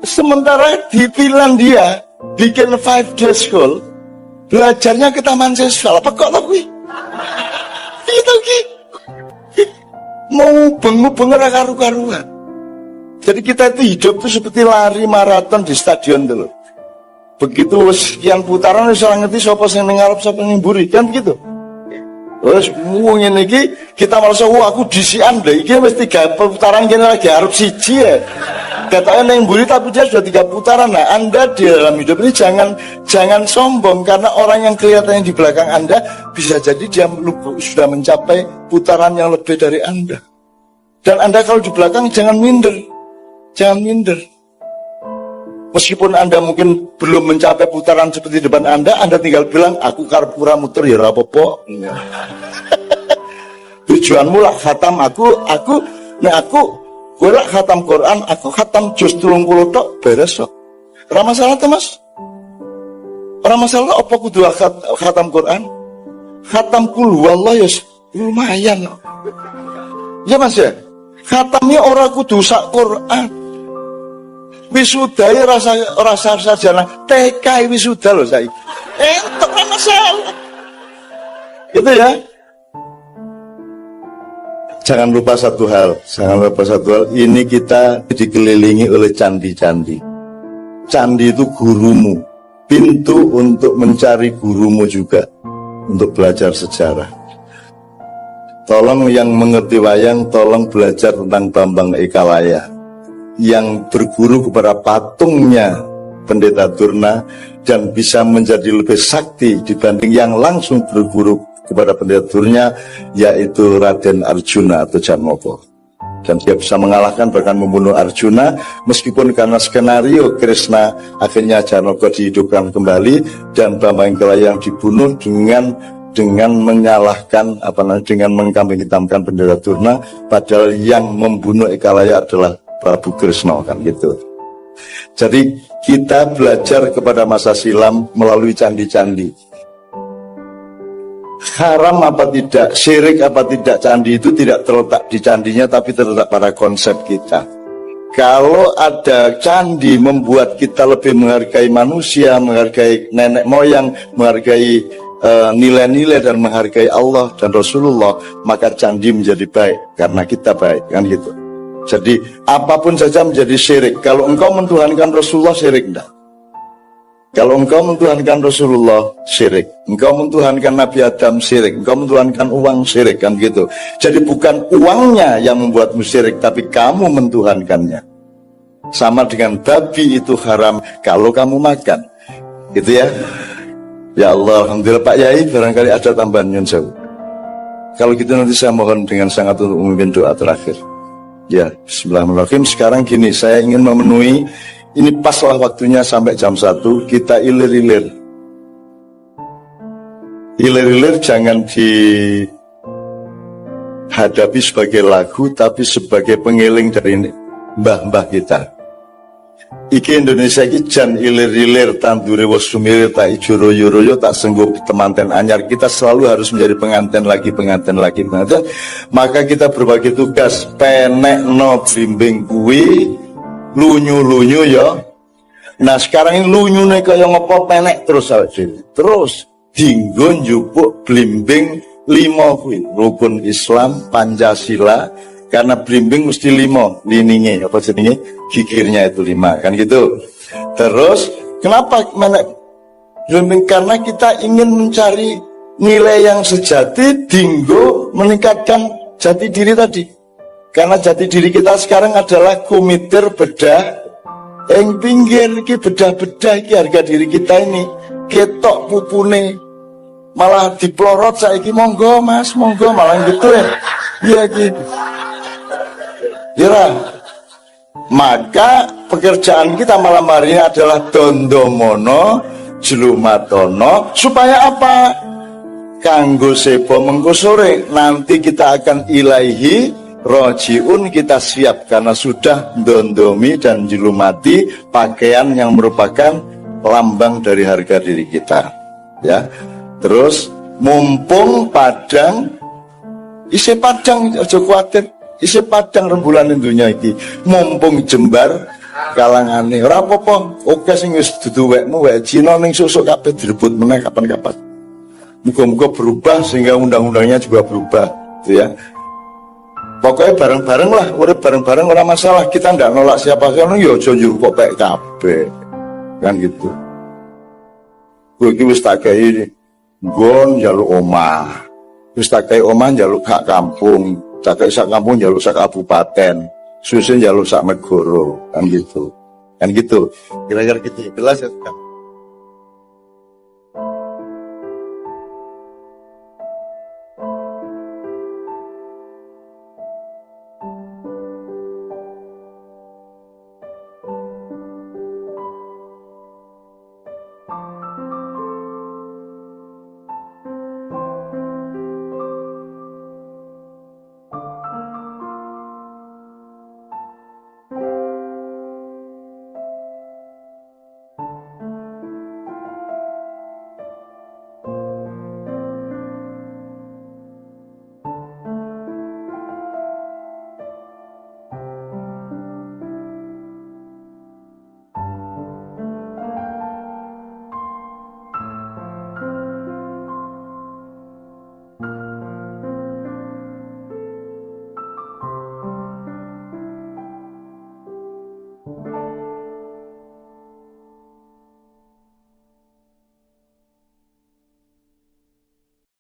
Sementara di Finlandia bikin 5-day school, belajarnya ke taman siswa. Apa kok tapi? Itu ki mau bengu-bengu karu-karuan. Jadi kita itu hidup itu seperti lari maraton di stadion dulu. Begitu sekian putaran wis ora ngerti sapa sing ning ngarep sapa ning mburi, kan begitu. Terus ngene iki kita merasa aku disian deh, iki wis 3 putaran kene lagi arep siji ya. Katanya neng buri tapi dia sudah 3 putaran. Nah, Anda di dalam hidup ini jangan sombong karena orang yang kelihatan di belakang Anda bisa jadi dia sudah mencapai putaran yang lebih dari Anda. Dan Anda kalau di belakang jangan minder. Meskipun Anda mungkin belum mencapai putaran seperti depan Anda tinggal bilang aku karep pura muter ya ora apa-apa. Tujuanmu lah khatam aku gue lah khatam Quran, aku khatam juz 30 tok beres kok. Ora masalah tuh Mas. Ora masalah apa kudu khatam Quran. Khatam kul huwallah ya lumayan. Ya Mas ya. Khatamnya ora kudu sak Quran. Wisudae rasa sarjana TK wisuda loh saiki. Entuk ora masalah. Gitu ya. Jangan lupa satu hal, ini kita dikelilingi oleh candi-candi. Candi itu gurumu, pintu untuk mencari gurumu juga, untuk belajar sejarah. Tolong yang mengerti wayang, tolong belajar tentang Bambang Eka Wayah. yang berguru kepada patungnya Pendeta Durna dan bisa menjadi lebih sakti dibanding yang langsung berguru kepada Pendeta Durna, yaitu Raden Arjuna atau Janmoko. Dan dia bisa mengalahkan bahkan membunuh Arjuna, meskipun karena skenario Krishna akhirnya Janmoko dihidupkan kembali dan Bambang Kelaya yang dibunuh dengan menyalahkan dengan mengkambing hitamkan Pendeta Durna, padahal yang membunuh Ekalaya adalah Prabu Kresna, kan gitu. Jadi kita belajar kepada masa silam melalui candi-candi. Haram apa tidak, syirik apa tidak, candi itu tidak terletak di candinya, tapi terletak pada konsep kita. Kalau ada candi membuat kita lebih menghargai manusia, menghargai nenek moyang, menghargai nilai-nilai dan menghargai Allah dan Rasulullah, maka candi menjadi baik karena kita baik, kan gitu. Jadi apapun saja menjadi syirik. Kalau engkau mentuhankan Rasulullah, syirik enggak? Kalau engkau mentuhankan Rasulullah, syirik. Engkau mentuhankan Nabi Adam, syirik. Engkau mentuhankan uang, syirik, kan gitu. Jadi bukan uangnya yang membuatmu syirik, tapi kamu mentuhankannya. Sama dengan babi itu haram kalau kamu makan. Gitu ya. Ya Allah, alhamdulillah Pak Yai, barangkali ada tambahan Nyun Sewu. Kalau gitu nanti saya mohon dengan sangat untuk memimpin doa terakhir. Ya, bismillahirrahmanirrahim. Sekarang gini, saya ingin memenuhi, ini paslah waktunya sampai jam 1, kita ilir-ilir. Ilir-ilir jangan dihadapi sebagai lagu, tapi sebagai pengiling dari mbah-mbah kita. Iki Indonesia iki jan ilir-ilir tandure wis sumilir tak ijo royo-royo tak senggup temanten anyar. Kita selalu harus menjadi pengantin lagi. Maka kita berbagi tugas, penekno blimbing kuwi lunyu-lunyu ya. Nah sekarang ini lunyune kaya ngopo penek terus awake dhewe. Terus dinggo njupuk blimbing 5 kuwi, rukun Islam, Pancasila. Karena blimbing mesti 5 lininge, apa jenenge, gigirnya itu 5, kan gitu. Terus kenapa menek blimbing? Karena kita ingin mencari nilai yang sejati, dinggo meningkatkan jati diri tadi. Karena jati diri kita sekarang adalah kumitir bedah ing pinggir iki, bedah-bedah iki harga diri kita ini ketok pupune malah diplorot saiki, monggo Mas, monggo, malah gitu ya. Iya gitu. Ya, maka pekerjaan kita malam hari ini adalah dondomono, jelumatono, supaya apa? Kanggo sebo mengko sore nanti kita akan ilahi rojiun, kita siap karena sudah dondomi dan jelumati pakaian yang merupakan lambang dari harga diri kita. Ya, terus mumpung padang, isi padang aja kuatir. Isi padang rembulan dunya iki, mumpung jembar kalangane ora apa-apa. Oke sing wis dudu wekmu wek Cina ning susuk kabeh direbut meneh kapan-kapan. Muga-muga berubah sehingga undang-undangnya juga berubah, gitu ya. Pokoknya bareng-bareng lah, urip bareng-bareng ora masalah. Kita ndak nolak siapa-siapa, ya aja njupuk pek kabeh. Kan gitu. Kowe iki wis tak gawe nggon njaluk omah. Wis tak gawe omah njaluk hak kampung. Tak sak kampung jaluk sak kabupaten, susun jaluk sak negoro, kan gitu, kira-kira gitu, jelas ya.